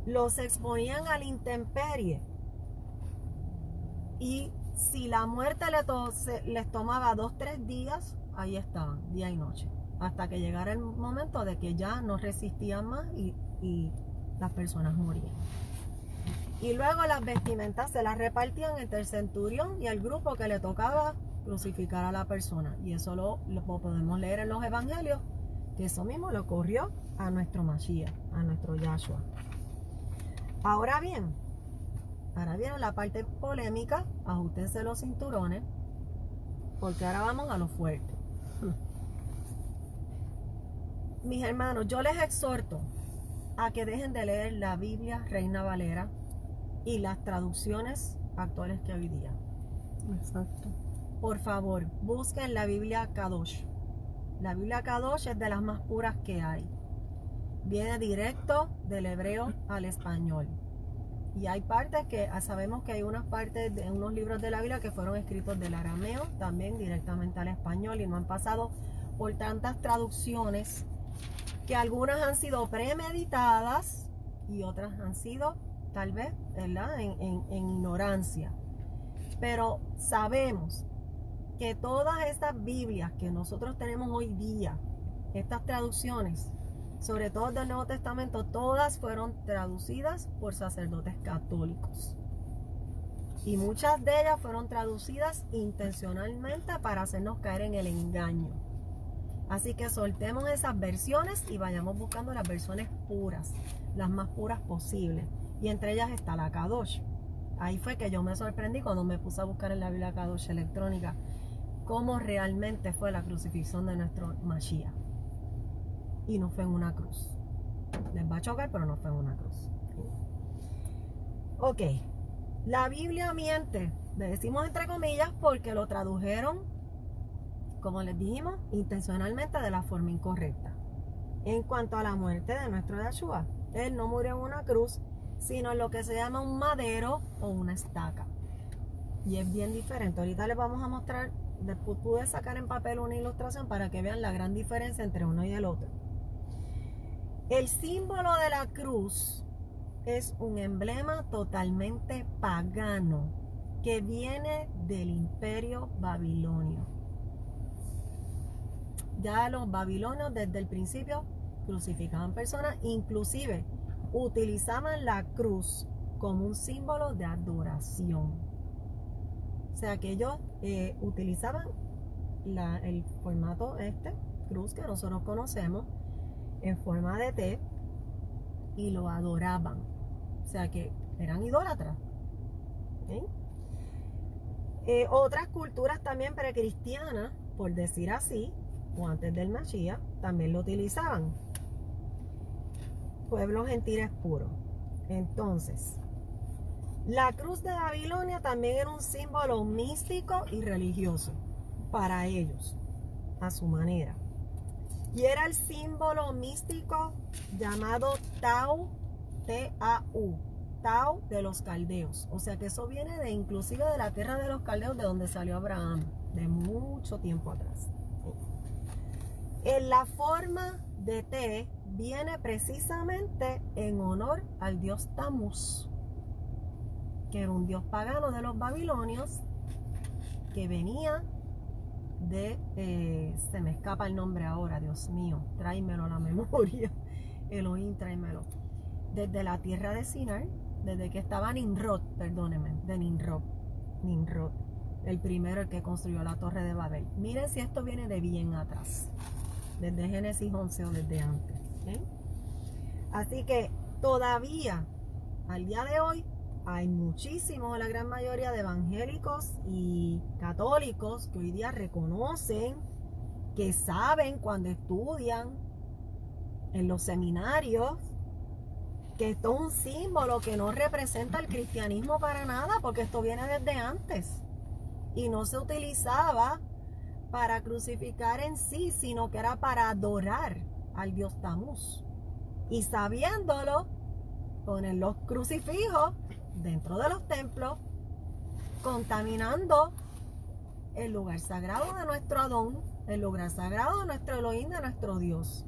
los exponían a la intemperie y si la muerte les tomaba 2-3 días, ahí estaban, día y noche, hasta que llegara el momento de que ya no resistían más y las personas morían. Y luego las vestimentas se las repartían entre el centurión y el grupo que le tocaba crucificar a la persona. Y eso lo podemos leer en los evangelios, que eso mismo le ocurrió a nuestro Mashiach, a nuestro Yahshua. Ahora bien, la parte polémica, ajustense los cinturones, porque ahora vamos a lo fuerte. Mis hermanos, yo les exhorto a que dejen de leer la Biblia Reina Valera y las traducciones actuales que hoy día. Exacto. Por favor, busquen la Biblia Kadosh. La Biblia Kadosh es de las más puras que hay. Viene directo del hebreo al español. Y hay partes que, sabemos que hay unas partes de unos libros de la Biblia que fueron escritos del arameo también directamente al español y no han pasado por tantas traducciones, que algunas han sido premeditadas y otras han sido tal vez, ¿verdad?, en ignorancia. Pero sabemos que todas estas Biblias que nosotros tenemos hoy día, estas traducciones, sobre todo del Nuevo Testamento, todas fueron traducidas por sacerdotes católicos. Y muchas de ellas fueron traducidas intencionalmente para hacernos caer en el engaño. Así que soltemos esas versiones y vayamos buscando las versiones puras, las más puras posibles. Y entre ellas está la Kadosh. Ahí fue que yo me sorprendí cuando me puse a buscar en la Biblia Kadosh electrónica cómo realmente fue la crucifixión de nuestro Mashiach. Y no fue en una cruz. Les va a chocar, pero no fue en una cruz. Ok. La Biblia miente. Le decimos entre comillas porque lo tradujeron, como les dijimos, intencionalmente de la forma incorrecta. En cuanto a la muerte de nuestro Yahshua, Él no murió en una cruz, sino en lo que se llama un madero o una estaca. Y es bien diferente. Ahorita les vamos a mostrar, pude sacar en papel una ilustración para que vean la gran diferencia entre uno y el otro. El símbolo de la cruz es un emblema totalmente pagano que viene del imperio babilonio. Ya los babilonios desde el principio crucificaban personas, inclusive utilizaban la cruz como un símbolo de adoración. O sea que ellos utilizaban el formato cruz que nosotros conocemos, en forma de T, y lo adoraban. O sea que eran idólatras. ¿Sí? Otras culturas también precristianas, por decir así, o antes del Mashiach, también lo utilizaban. Pueblos gentiles puros. Entonces, la cruz de Babilonia también era un símbolo místico y religioso para ellos, a su manera. Y era el símbolo místico llamado Tau, T-A-U, Tau de los caldeos. O sea que eso viene inclusive de la tierra de los caldeos, de donde salió Abraham, de mucho tiempo atrás. En la forma de T viene precisamente en honor al dios Tamuz, que era un dios pagano de los babilonios, que venía se me escapa el nombre ahora, Dios mío, tráemelo a la memoria, Elohim, tráemelo, desde la tierra de Sinar, desde que estaba Nimrod, perdónenme, de Nimrod, el primero que construyó la torre de Babel. Miren si esto viene de bien atrás, desde Génesis 11 o desde antes, ¿eh? Así que todavía, al día de hoy, hay muchísimos, la gran mayoría de evangélicos y católicos que hoy día reconocen, que saben cuando estudian en los seminarios, que esto es un símbolo que no representa el cristianismo para nada, porque esto viene desde antes y no se utilizaba para crucificar en sí, sino que era para adorar al dios Tamuz. Y sabiéndolo, ponen los crucifijos dentro de los templos, contaminando el lugar sagrado de nuestro Adón, el lugar sagrado de nuestro Elohim, de nuestro Dios.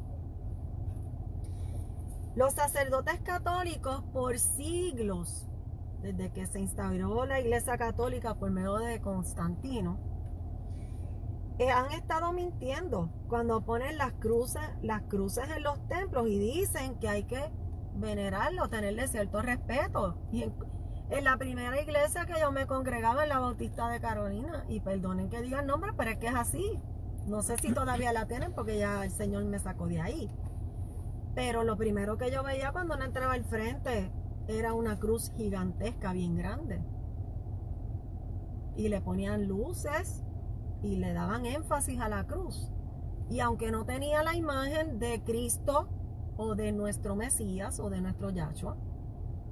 Los sacerdotes católicos por siglos, desde que se instauró la Iglesia Católica por medio de Constantino, han estado mintiendo cuando ponen las cruces en los templos y dicen que hay que venerarlo, tenerle cierto respeto. Y en la primera iglesia que yo me congregaba, en la Bautista de Carolina, y perdonen que diga el nombre, pero es que es así. No sé si todavía la tienen porque ya el Señor me sacó de ahí. Pero lo primero que yo veía cuando no entraba al frente era una cruz gigantesca, bien grande. Y le ponían luces y le daban énfasis a la cruz. Y aunque no tenía la imagen de Cristo o de nuestro Mesías o de nuestro Yahshua,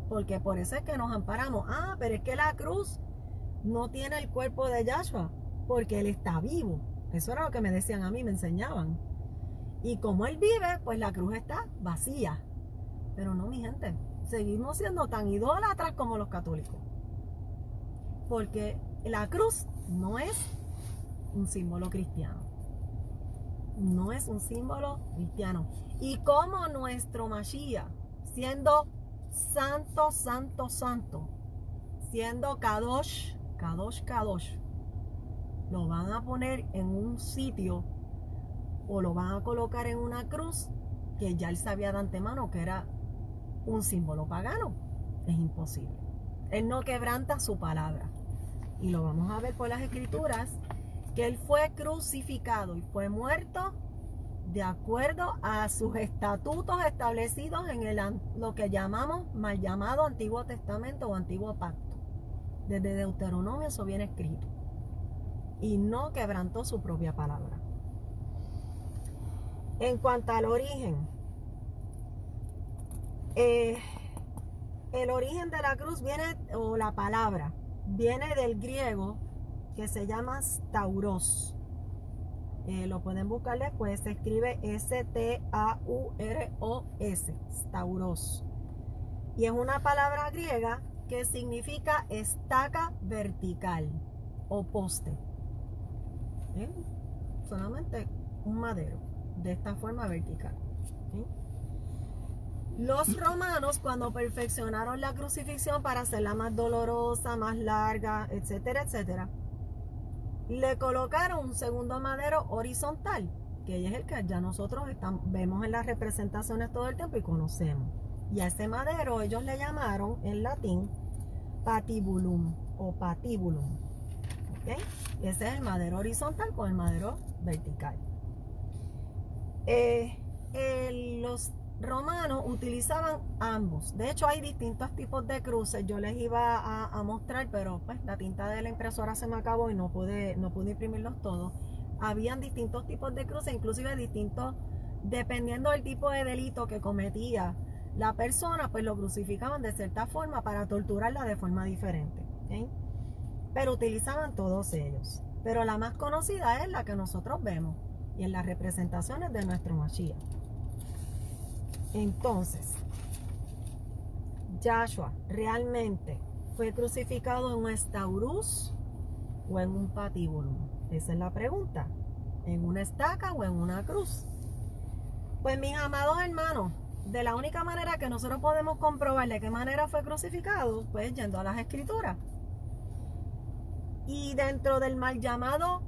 porque por eso es que nos amparamos. Pero es que la cruz no tiene el cuerpo de Yahshua, porque Él está vivo. Eso era lo que me decían a mí, me enseñaban. Y como Él vive, pues la cruz está vacía. Pero no, mi gente, seguimos siendo tan idólatras como los católicos. Porque la cruz no es un símbolo cristiano. No es un símbolo cristiano. Y como nuestro Mashiach, siendo santo, santo, santo, siendo Kadosh, Kadosh, Kadosh, lo van a poner en un sitio o lo van a colocar en una cruz que ya él sabía de antemano que era un símbolo pagano. Es imposible. Él no quebranta su palabra. Y lo vamos a ver por las escrituras, que él fue crucificado y fue muerto de acuerdo a sus estatutos establecidos en lo que llamamos mal llamado Antiguo Testamento o Antiguo Pacto. Desde Deuteronomio eso viene escrito. Y no quebrantó su propia palabra. En cuanto al origen, el origen de la cruz viene, o la palabra, viene del griego que se llama stauros. lo pueden buscar después, se escribe S-T-A-U-R-O-S, Stauros. Y es una palabra griega que significa estaca vertical o poste. Solamente un madero de esta forma vertical. Los romanos, cuando perfeccionaron la crucifixión para hacerla más dolorosa, más larga, etcétera, etcétera, le colocaron un segundo madero horizontal, que es el que ya nosotros vemos en las representaciones todo el tiempo y conocemos. Y a ese madero ellos le llamaron en latín patibulum o patibulum. ¿Okay? Ese es el madero horizontal con el madero vertical. Los romanos utilizaban ambos. De hecho, hay distintos tipos de cruces. Yo les iba a mostrar, pero pues la tinta de la impresora se me acabó y no pude imprimirlos todos. Habían distintos tipos de cruces, inclusive distintos, dependiendo del tipo de delito que cometía la persona, pues lo crucificaban de cierta forma para torturarla de forma diferente. ¿Okay? Pero utilizaban todos ellos. Pero la más conocida es la que nosotros vemos y en las representaciones de nuestro Mashiach. Entonces, Yahshua realmente fue crucificado en un estaurus o en un patíbulo. Esa es la pregunta. ¿En una estaca o en una cruz? Pues mis amados hermanos, de la única manera que nosotros podemos comprobar de qué manera fue crucificado, pues yendo a las escrituras. Y dentro del mal llamado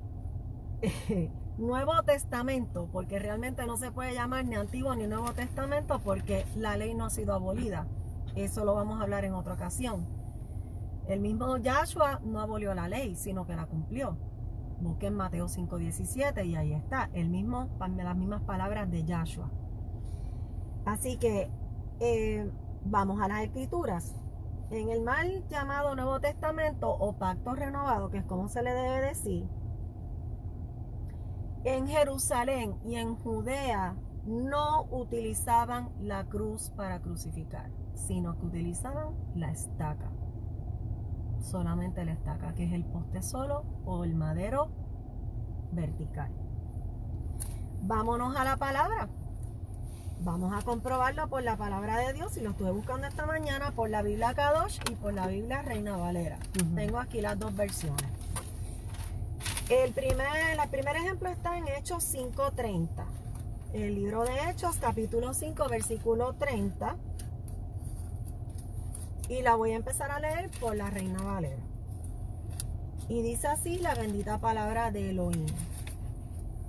Nuevo Testamento, porque realmente no se puede llamar ni Antiguo ni Nuevo Testamento porque la ley no ha sido abolida. Eso lo vamos a hablar en otra ocasión. El mismo Yahshua no abolió la ley, sino que la cumplió. Busquen Mateo 5:17 y ahí está, las mismas palabras de Yahshua. Así que vamos a las escrituras. En el mal llamado Nuevo Testamento o Pacto Renovado, que es como se le debe decir, en Jerusalén y en Judea no utilizaban la cruz para crucificar, sino que utilizaban la estaca. Solamente la estaca, que es el poste solo o el madero vertical. Vámonos a la palabra. Vamos a comprobarlo por la palabra de Dios, y lo estuve buscando esta mañana por la Biblia Kadosh y por la Biblia Reina Valera. Tengo aquí las dos versiones. El primer ejemplo está en Hechos 5:30. El libro de Hechos, capítulo 5, versículo 30. Y la voy a empezar a leer por la Reina Valera. Y dice así la bendita palabra de Elohim.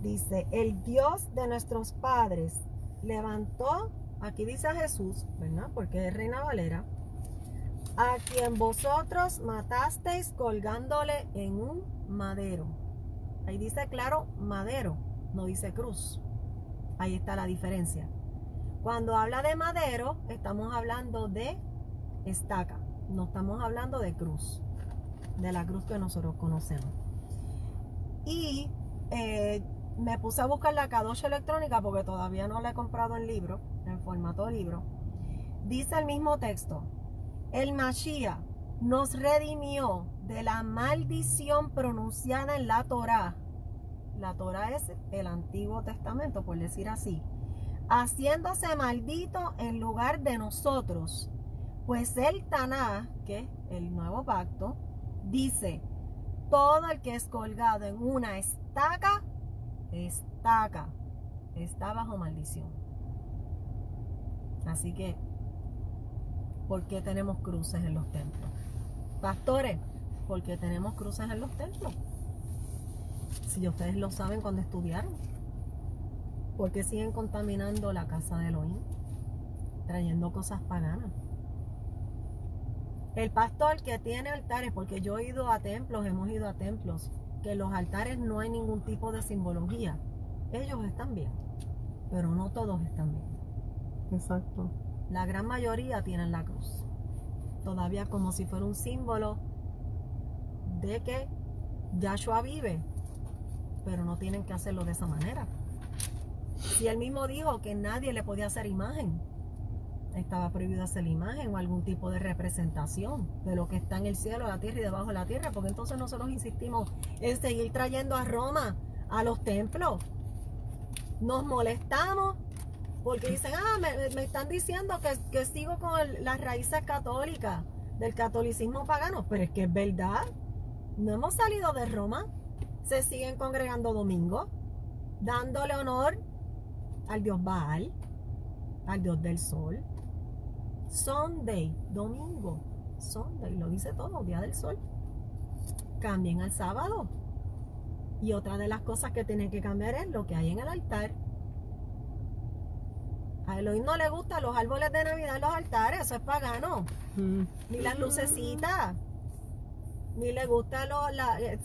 Dice: el Dios de nuestros padres levantó, aquí dice a Jesús, ¿verdad? Porque es Reina Valera, a quien vosotros matasteis colgándole en un madero. Ahí dice claro madero, no dice cruz. Ahí está la diferencia. Cuando habla de madero, estamos hablando de estaca, no estamos hablando de cruz, de la cruz que nosotros conocemos. Y me puse a buscar la Kadosh electrónica porque todavía no la he comprado en libro, en formato libro. Dice el mismo texto: el Mashiach nos redimió de la maldición pronunciada en la Torá. La Torá es el Antiguo Testamento, por decir así, haciéndose maldito en lugar de nosotros. Pues el Taná, que es el nuevo pacto, dice: todo el que es colgado en una estaca está bajo maldición. Así que, ¿por qué tenemos cruces en los templos? Pastores, ¿por qué tenemos cruces en los templos? Si ustedes lo saben cuando estudiaron. ¿Por qué siguen contaminando la casa de Elohim? Trayendo cosas paganas. El pastor que tiene altares, porque yo he ido a templos, hemos ido a templos, que en los altares no hay ningún tipo de simbología. Ellos están bien, pero no todos están bien. Exacto. La gran mayoría tienen la cruz. Todavía como si fuera un símbolo de que Yahshua vive, pero no tienen que hacerlo de esa manera. Si él mismo dijo que nadie le podía hacer imagen, estaba prohibido hacer imagen o algún tipo de representación de lo que está en el cielo, la tierra y debajo de la tierra, porque entonces nosotros insistimos en seguir trayendo a Roma a los templos. Nos molestamos porque dicen, me están diciendo que sigo con las raíces católicas, del catolicismo pagano, pero es que es verdad, no hemos salido de Roma, se siguen congregando domingo, dándole honor al dios Baal, al dios del sol. Sunday, domingo, Sunday, lo dice todo, día del sol. Cambien al sábado. Y otra de las cosas que tienen que cambiar es lo que hay en el altar. A Elohim no le gustan los árboles de Navidad en los altares, eso es pagano. Ni las lucecitas. Ni le gusta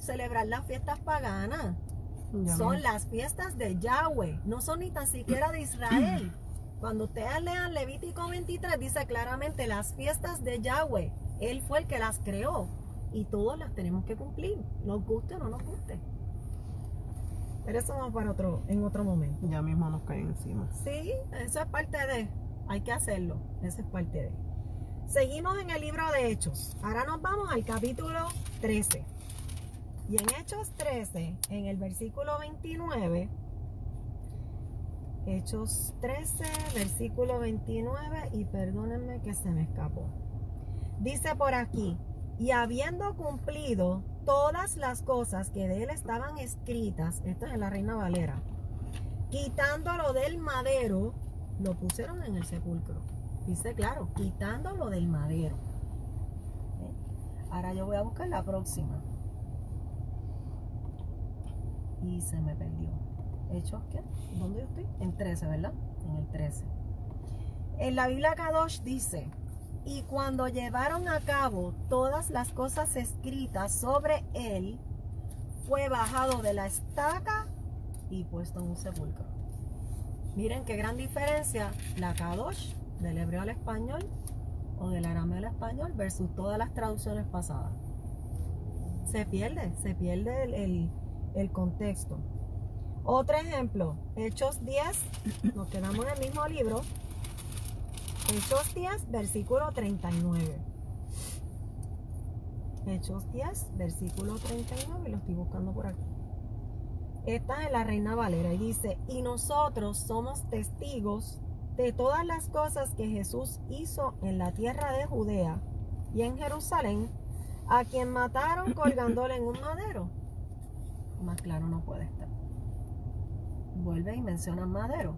celebrar las fiestas paganas. Son las fiestas de Yahweh, no son ni tan siquiera de Israel. Cuando ustedes lean Levítico 23, dice claramente las fiestas de Yahweh. Él fue el que las creó y todos las tenemos que cumplir, nos guste o no nos guste. Pero eso vamos para en otro momento. Ya mismo nos caen encima. Sí, eso es parte de, hay que hacerlo, eso es parte de. Seguimos en el libro de Hechos. Ahora nos vamos al capítulo 13. Y en Hechos 13, en el versículo 29, Hechos 13, versículo 29, y perdónenme que se me escapó. Dice por aquí, y habiendo cumplido todas las cosas que de él estaban escritas, esto es en la Reina Valera, quitándolo del madero, lo pusieron en el sepulcro. Dice claro, quitándolo del madero. Ahora yo voy a buscar la próxima. Y se me perdió. ¿Hechos qué? ¿Dónde yo estoy? En 13, ¿verdad? En el 13. En la Biblia Kadosh dice, y cuando llevaron a cabo todas las cosas escritas sobre él, fue bajado de la estaca y puesto en un sepulcro. Miren qué gran diferencia la Kadosh del hebreo al español o del arameo al español versus todas las traducciones pasadas. Se pierde el contexto. Otro ejemplo, Hechos 10, nos quedamos en el mismo libro. Hechos 10, versículo 39. Hechos 10, versículo 39, lo estoy buscando por aquí. Esta es la Reina Valera y dice, y nosotros somos testigos de todas las cosas que Jesús hizo en la tierra de Judea y en Jerusalén, a quien mataron colgándole en un madero. Más claro no puede estar. Vuelve y menciona madero.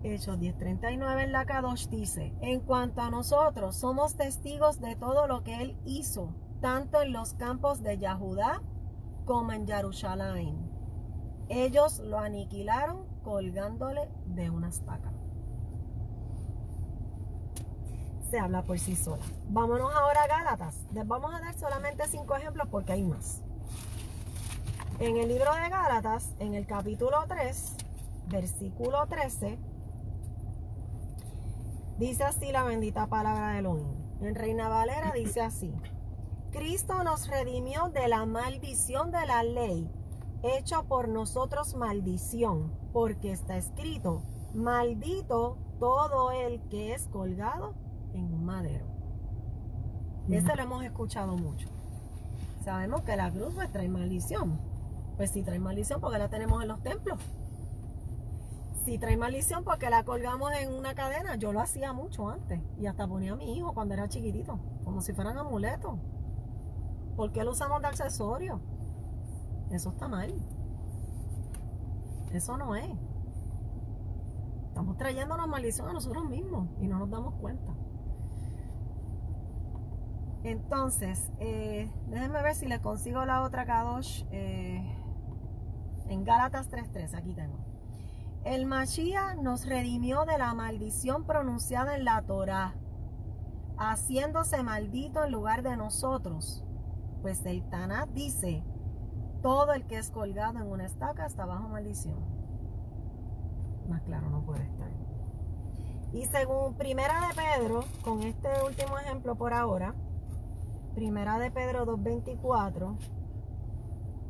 Hechos 10:39 en la Kadosh dice, en cuanto a nosotros somos testigos de todo lo que él hizo, tanto en los campos de Yahudá como en Jerusalén. Ellos lo aniquilaron colgándole de una estaca. Se habla por sí sola. Vámonos ahora a Gálatas. Les vamos a dar solamente 5 ejemplos porque hay más. En el libro de Gálatas, en el capítulo 3, versículo 13, dice así la bendita palabra de Elohim. En Reina Valera dice así, Cristo nos redimió de la maldición de la ley, hecho por nosotros maldición, porque está escrito, maldito todo el que es colgado en un madero. Ese lo hemos escuchado mucho. Sabemos que la cruz pues trae maldición. Pues si trae maldición, porque la tenemos en los templos. Si trae maldición, porque la colgamos en una cadena. Yo lo hacía mucho antes. Y hasta ponía a mi hijo cuando era chiquitito. Como si fueran amuletos. ¿Por qué lo usamos de accesorio? Eso está mal. Eso no es. Estamos trayéndonos maldición a nosotros mismos. Y no nos damos cuenta. Entonces, déjenme ver si le consigo la otra Kadosh. En Gálatas 3:3, aquí tengo. El Mashiach nos redimió de la maldición pronunciada en la Torá, haciéndose maldito en lugar de nosotros. Pues el Tanat dice, todo el que es colgado en una estaca está bajo maldición. Más claro no puede estar. Y según Primera de Pedro, con este último ejemplo por ahora, Primera de Pedro 2:24,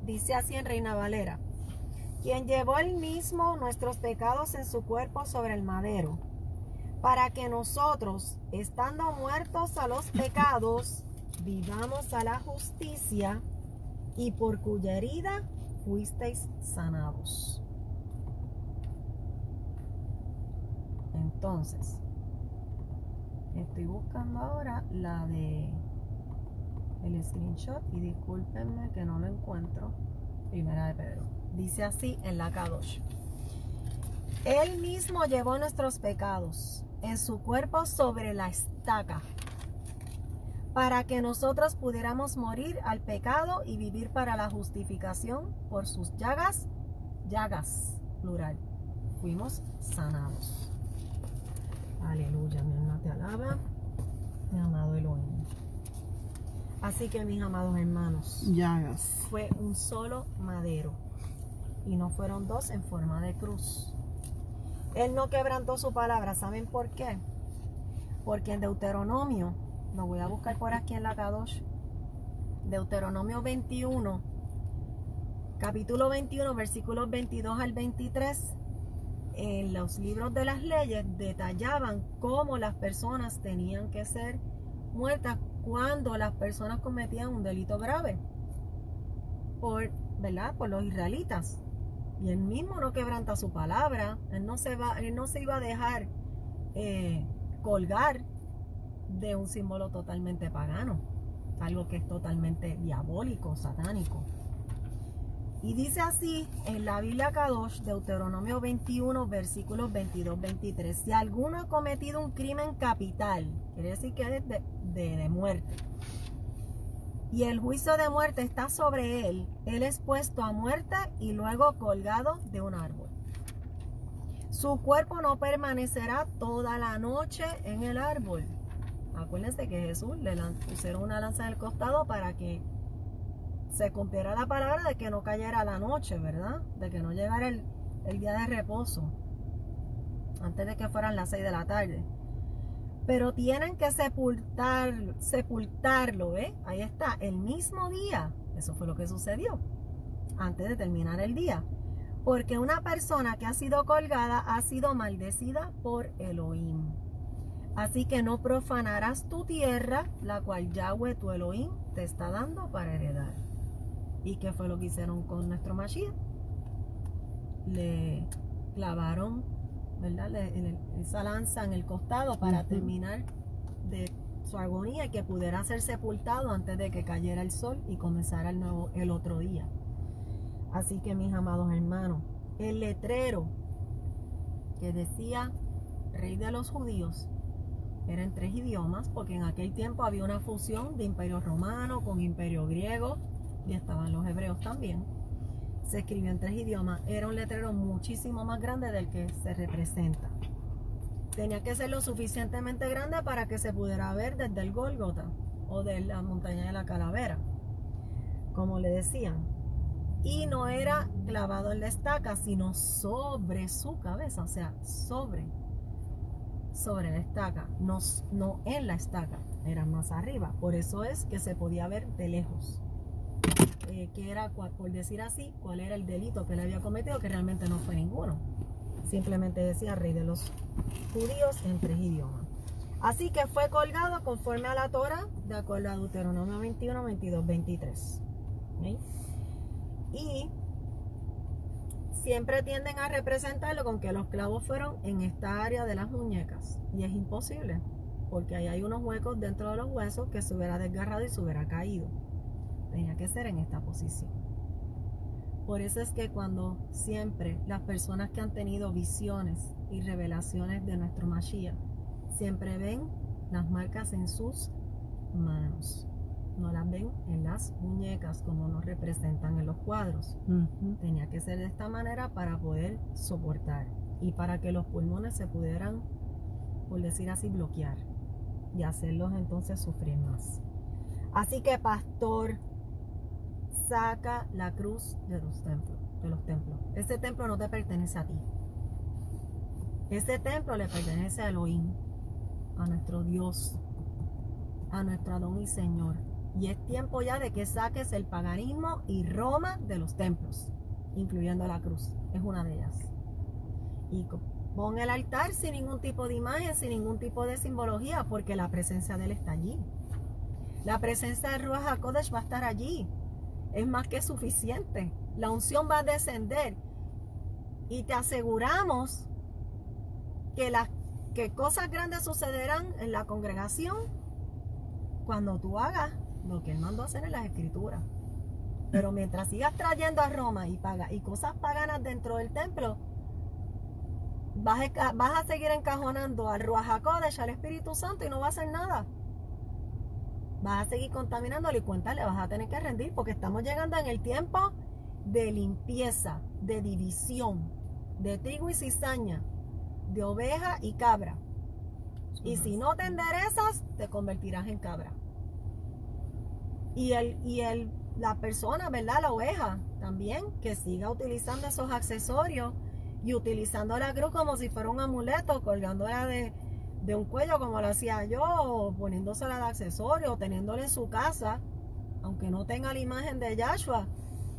dice así en Reina Valera, quien llevó él mismo nuestros pecados en su cuerpo sobre el madero, para que nosotros, estando muertos a los pecados, vivamos a la justicia, y por cuya herida fuisteis sanados. Entonces, estoy buscando ahora la de el screenshot y discúlpenme que no lo encuentro. Primera de Pedro. Dice así en la Kadosh: Él mismo llevó nuestros pecados en su cuerpo sobre la estaca, para que nosotros pudiéramos morir al pecado y vivir para la justificación. Por sus llagas, plural, fuimos sanados. Aleluya, mi alma te alaba, mi amado Elohim. Así que, mis amados hermanos, Llagas. fue un solo madero y no fueron dos en forma de cruz. Él no quebrantó su palabra. ¿Saben por qué? Porque en Deuteronomio, lo voy a buscar por aquí en la Kadosh, Deuteronomio 21, capítulo 21, versículos 22 al 23, en los libros de las leyes detallaban cómo las personas tenían que ser muertas cuando las personas cometían un delito grave, ¿verdad? Por los israelitas. Y él mismo no quebranta su palabra. Él no se iba a dejar colgar de un símbolo totalmente pagano, algo que es totalmente diabólico, satánico. Y dice así en la Biblia Kadosh, Deuteronomio 21, versículos 22-23: si alguno ha cometido un crimen capital, quiere decir que es de muerte, y el juicio de muerte está sobre él, él es puesto a muerte y luego colgado de un árbol. Su cuerpo no permanecerá toda la noche en el árbol. Acuérdense que Jesús le pusieron una lanza en el costado para que se cumpliera la palabra de que no cayera la noche, ¿verdad? De que no llegara el día de reposo, antes de que fueran las 6 de la tarde. Pero tienen que sepultarlo, ¿eh? Ahí está, el mismo día. Eso fue lo que sucedió, antes de terminar el día. Porque una persona que ha sido colgada ha sido maldecida por Elohim. Así que no profanarás tu tierra, la cual Yahweh tu Elohim te está dando para heredar. ¿Y qué fue lo que hicieron con nuestro Mashiach? Le clavaron, ¿verdad?, esa lanza en el costado para terminar de su agonía y que pudiera ser sepultado antes de que cayera el sol y comenzara el otro día. Así que, mis amados hermanos, el letrero que decía Rey de los Judíos era en 3 idiomas, porque en aquel tiempo había una fusión de imperio romano con imperio griego, y estaban los hebreos también. Se escribió en 3 idiomas. Era un letrero muchísimo más grande del que se representa. Tenía que ser lo suficientemente grande para que se pudiera ver desde el Gólgota o de la montaña de la Calavera, como le decían. Y no era clavado en la estaca, sino sobre su cabeza, o sea, sobre la estaca, no en la estaca, era más arriba. Por eso es que se podía ver de lejos. Que era, por decir así, cuál era el delito que él había cometido, que realmente no fue ninguno. Simplemente decía Rey de los Judíos en 3 idiomas. Así que fue colgado conforme a la Torah, de acuerdo a Deuteronomio 21, 22, 23. ¿Okay? Y siempre tienden a representarlo con que los clavos fueron en esta área de las muñecas. Y es imposible, porque ahí hay unos huecos dentro de los huesos que se hubiera desgarrado y se hubiera caído. Tenía que ser en esta posición. Por eso es que cuando siempre las personas que han tenido visiones y revelaciones de nuestro Mashiach siempre ven las marcas en sus manos, no las ven en las muñecas como nos representan en los cuadros. Tenía que ser de esta manera para poder soportar y para que los pulmones se pudieran, por decir así, bloquear y hacerlos entonces sufrir más. Así que, pastor, saca la cruz de los templos. Ese templo no te pertenece a ti. Ese templo le pertenece a Elohim, a nuestro Dios, a nuestro Adón y Señor. Y es tiempo ya de que saques el paganismo y Roma de los templos, incluyendo la cruz. Es una de ellas. Y pon el altar sin ningún tipo de imagen, sin ningún tipo de simbología, porque la presencia de Él está allí. La presencia de Ruach HaKodesh va a estar allí. es más que suficiente. La unción va a descender y te aseguramos que cosas grandes sucederán en la congregación cuando tú hagas lo que Él mandó hacer en las Escrituras. Pero mientras sigas trayendo a Roma y cosas paganas dentro del templo, vas a seguir encajonando al Ruach HaKodesh, al Espíritu Santo, y no va a hacer nada. Vas a seguir contaminándolo y cuéntale, vas a tener que rendir, porque estamos llegando en el tiempo de limpieza, de división, de trigo y cizaña, de oveja y cabra. Y si no te enderezas, te convertirás en cabra. Y la persona, ¿verdad? La oveja también, que siga utilizando esos accesorios y utilizando la cruz como si fuera un amuleto, colgándola de un cuello como lo hacía yo, o poniéndosela de accesorio, o teniéndola en su casa, aunque no tenga la imagen de Yahshua.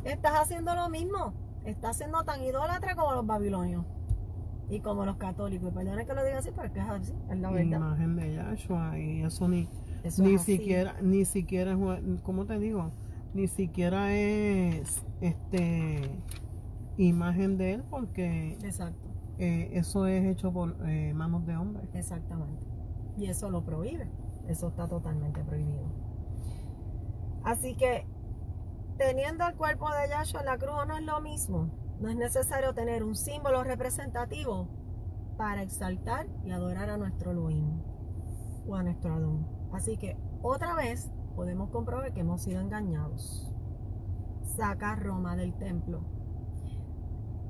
Estás haciendo lo mismo. Estás siendo tan idólatra como los babilonios y como los católicos. Y perdone que lo diga así, pero es que es así, es la verdad. Imagen de Yahshua, y eso ni es siquiera, ¿cómo te digo? Ni siquiera es imagen de él, porque exacto. eso es hecho por manos de hombres. Exactamente. Y eso lo prohíbe. Eso está totalmente prohibido. Así que teniendo el cuerpo de Yahshua en la cruz no es lo mismo. No es necesario tener un símbolo representativo para exaltar y adorar a nuestro Elohim o a nuestro Adón. Así que otra vez podemos comprobar que hemos sido engañados. Saca Roma del templo.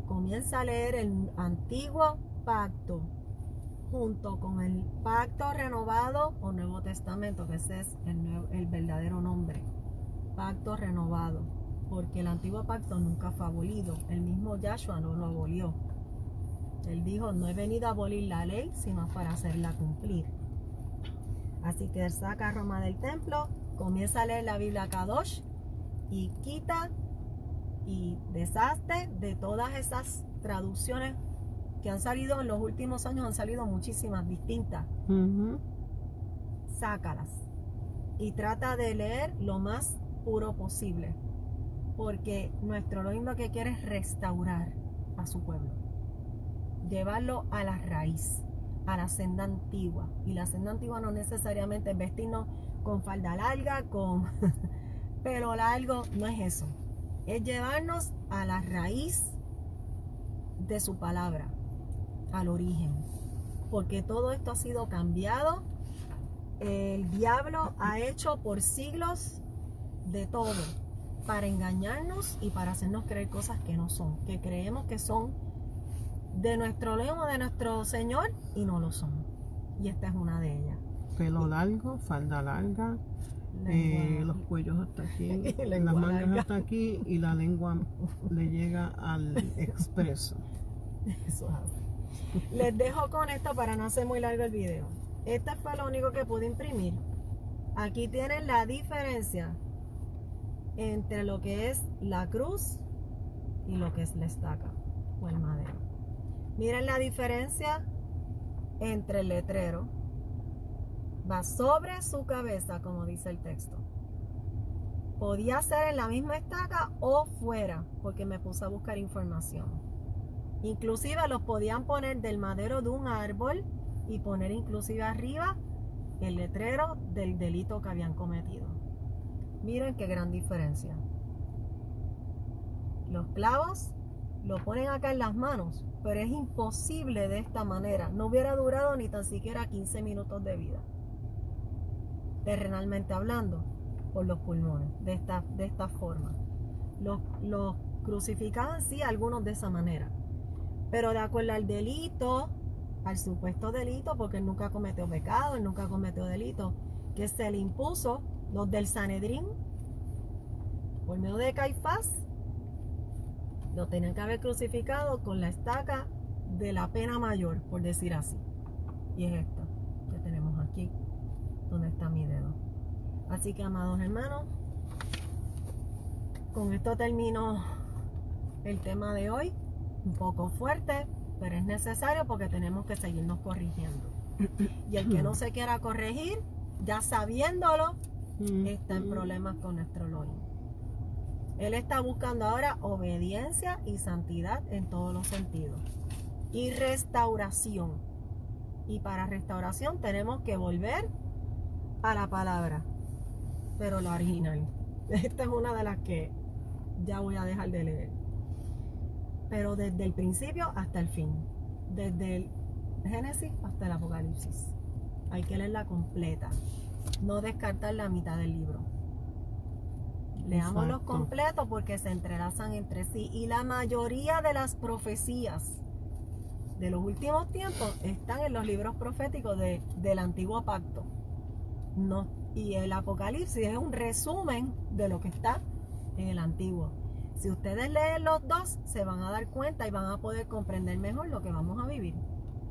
Comienza a leer el antiguo pacto junto con el pacto renovado o Nuevo Testamento, que ese es el verdadero nombre. Pacto renovado, porque el antiguo pacto nunca fue abolido. El mismo Yahshua no lo abolió. Él dijo, no he venido a abolir la ley, sino para hacerla cumplir. Así que él saca a Roma del templo, comienza a leer la Biblia Kadosh y quita y deshazte de todas esas traducciones que han salido en los últimos años. Han salido muchísimas distintas. Sácalas y trata de leer lo más puro posible, porque nuestro Elohim lo que quiere es restaurar a su pueblo, llevarlo a la raíz, a la senda antigua. Y la senda antigua no necesariamente es vestirnos con falda larga, con pelo largo, no es eso. Es llevarnos a la raíz de su palabra, al origen, porque todo esto ha sido cambiado. El diablo ha hecho por siglos de todo para engañarnos y para hacernos creer cosas que no son, que creemos que son de nuestro Elohim o de nuestro Señor, y no lo son. Y esta es una de ellas. Pelo largo, falda larga, los cuellos hasta aquí, las mangas larga hasta aquí, y la lengua le llega al expreso. Eso es así. Les dejo con esto para no hacer muy largo el video. Este fue lo único que pude imprimir. Aquí tienen la diferencia entre lo que es la cruz y lo que es la estaca o el madero. Miren la diferencia entre el letrero. Va sobre su cabeza, como dice el texto. Podía ser en la misma estaca o fuera, porque me puse a buscar información. Inclusive los podían poner del madero de un árbol y poner inclusive arriba el letrero del delito que habían cometido. Miren qué gran diferencia. Los clavos lo ponen acá en las manos, pero es imposible de esta manera. No hubiera durado ni tan siquiera 15 minutos de vida, terrenalmente hablando, por los pulmones, de esta forma. Los crucificaban, sí, algunos de esa manera, pero de acuerdo al delito, al supuesto delito, porque él nunca cometió pecado, él nunca cometió delito, que se le impuso, los del Sanedrín, por medio de Caifás, lo tenían que haber crucificado con la estaca de la pena mayor, por decir así. Y es esta que tenemos aquí, donde está mi dedo. Así que, amados hermanos, con esto termino el tema de hoy. Un poco fuerte, pero es necesario porque tenemos que seguirnos corrigiendo. Y el que no se quiera corregir, ya sabiéndolo, está en problemas con nuestro Elohim. Él está buscando ahora obediencia y santidad en todos los sentidos. Y restauración. Y para restauración tenemos que volver a la palabra, pero la original. Esta es una de las que ya voy a dejar de leer. Pero desde el principio hasta el fin. Desde el Génesis hasta el Apocalipsis. Hay que leerla completa. No descartar la mitad del libro. Leámoslos completos porque se entrelazan entre sí. Y la mayoría de las profecías de los últimos tiempos están en los libros proféticos del Antiguo Pacto. No, y el Apocalipsis es un resumen de lo que está en el Antiguo. Si ustedes leen los dos, se van a dar cuenta y van a poder comprender mejor lo que vamos a vivir,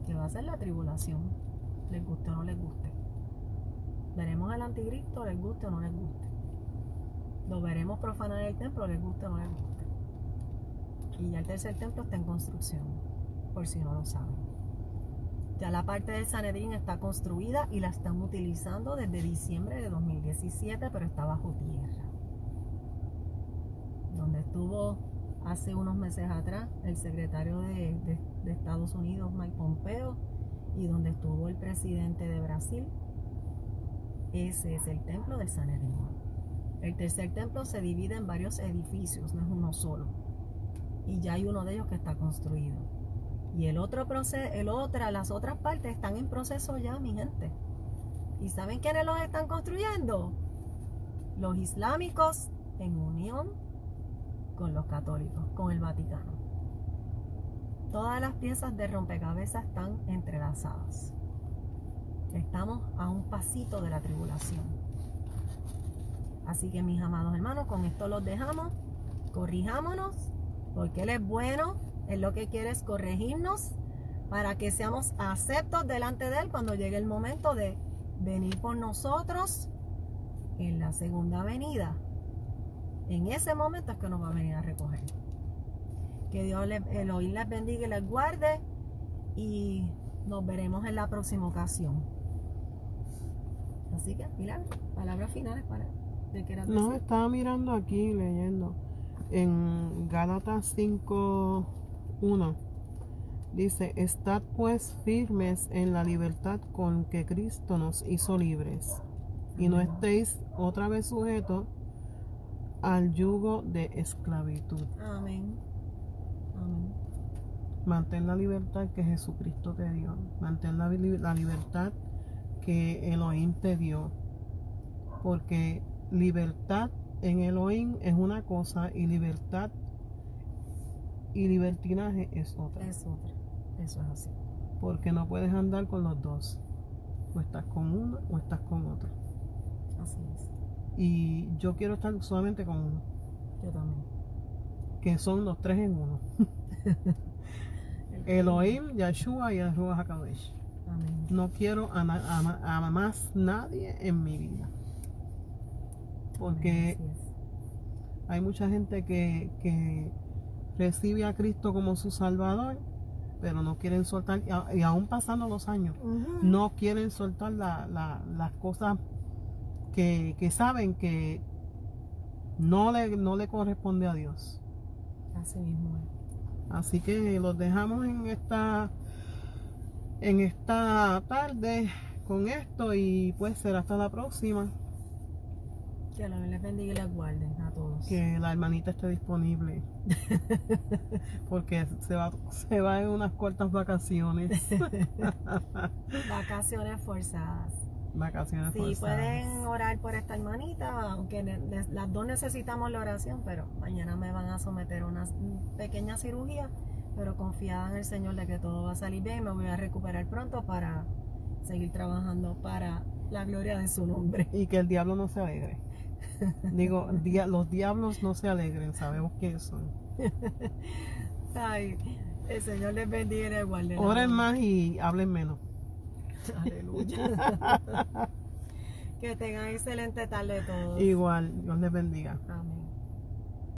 que va a ser la tribulación, les guste o no les guste. Veremos al anticristo, les guste o no les guste. Lo veremos profanar el templo, les guste o no les guste. Y ya el tercer templo está en construcción, por si no lo saben. Ya la parte del Sanedrín está construida y la están utilizando desde diciembre de 2017, pero está bajo tierra. Donde estuvo hace unos meses atrás el secretario de Estados Unidos, Mike Pompeo, y donde estuvo el presidente de Brasil. Ese es el templo del Sanedrín. El tercer templo se divide en varios edificios, no es uno solo. Y ya hay uno de ellos que está construido. Y las otras partes están en proceso ya, mi gente. ¿Y saben quiénes los están construyendo? Los islámicos en unión con los católicos, con el Vaticano. Todas las piezas de rompecabezas están entrelazadas. Estamos a un pasito de la tribulación. Así que, mis amados hermanos, con esto los dejamos. Corrijámonos, porque Él es bueno. Él lo que quiere es corregirnos para que seamos aceptos delante de Él cuando llegue el momento de venir por nosotros en la segunda venida. En ese momento es que nos va a venir a recoger. Que Dios Elohim les bendiga y les guarde, y nos veremos en la próxima ocasión. Así que, mira, palabras finales para de que era. No, estaba mirando aquí, leyendo en Gálatas 5:1. Dice: estad pues firmes en la libertad con que Cristo nos hizo libres, y no estéis otra vez sujetos al yugo de esclavitud. Amén. Amén. Mantén la libertad que Jesucristo te dio. Mantén la libertad que Elohim te dio. Porque libertad en Elohim es una cosa y libertad y libertinaje es otra. Es otra. Eso es así. Porque no puedes andar con los dos. O estás con uno o estás con otro. Así es. Y yo quiero estar solamente con uno. Yo también. Que son los tres en uno. Elohim, Yahshua y Yahshua HaKadosh. Amén. No quiero a más nadie en mi vida. Porque hay mucha gente que recibe a Cristo como su Salvador, pero no quieren soltar, y aún pasando los años, no quieren soltar las cosas que saben que no le corresponde a Dios. Así mismo es. Así que los dejamos en esta tarde con esto, y pues será hasta la próxima. Que Dios les bendiga y les guarde a todos. Que la hermanita esté disponible. Porque se va en unas cortas vacaciones. Vacaciones forzadas. Vacaciones Sí, forzadas. pueden orar por esta hermanita, aunque las dos necesitamos la oración, pero mañana me van a someter a una pequeña cirugía, pero confiada en el Señor de que todo va a salir bien, me voy a recuperar pronto para seguir trabajando para la gloria de su nombre. Y que el diablo no se alegre. Digo, los diablos no se alegren, sabemos quiénes son. Ay, el Señor les bendiga y les guarde. Oren más y hablen menos. Aleluya. Que tengan excelente tarde todos. Igual, Dios les bendiga. Amén.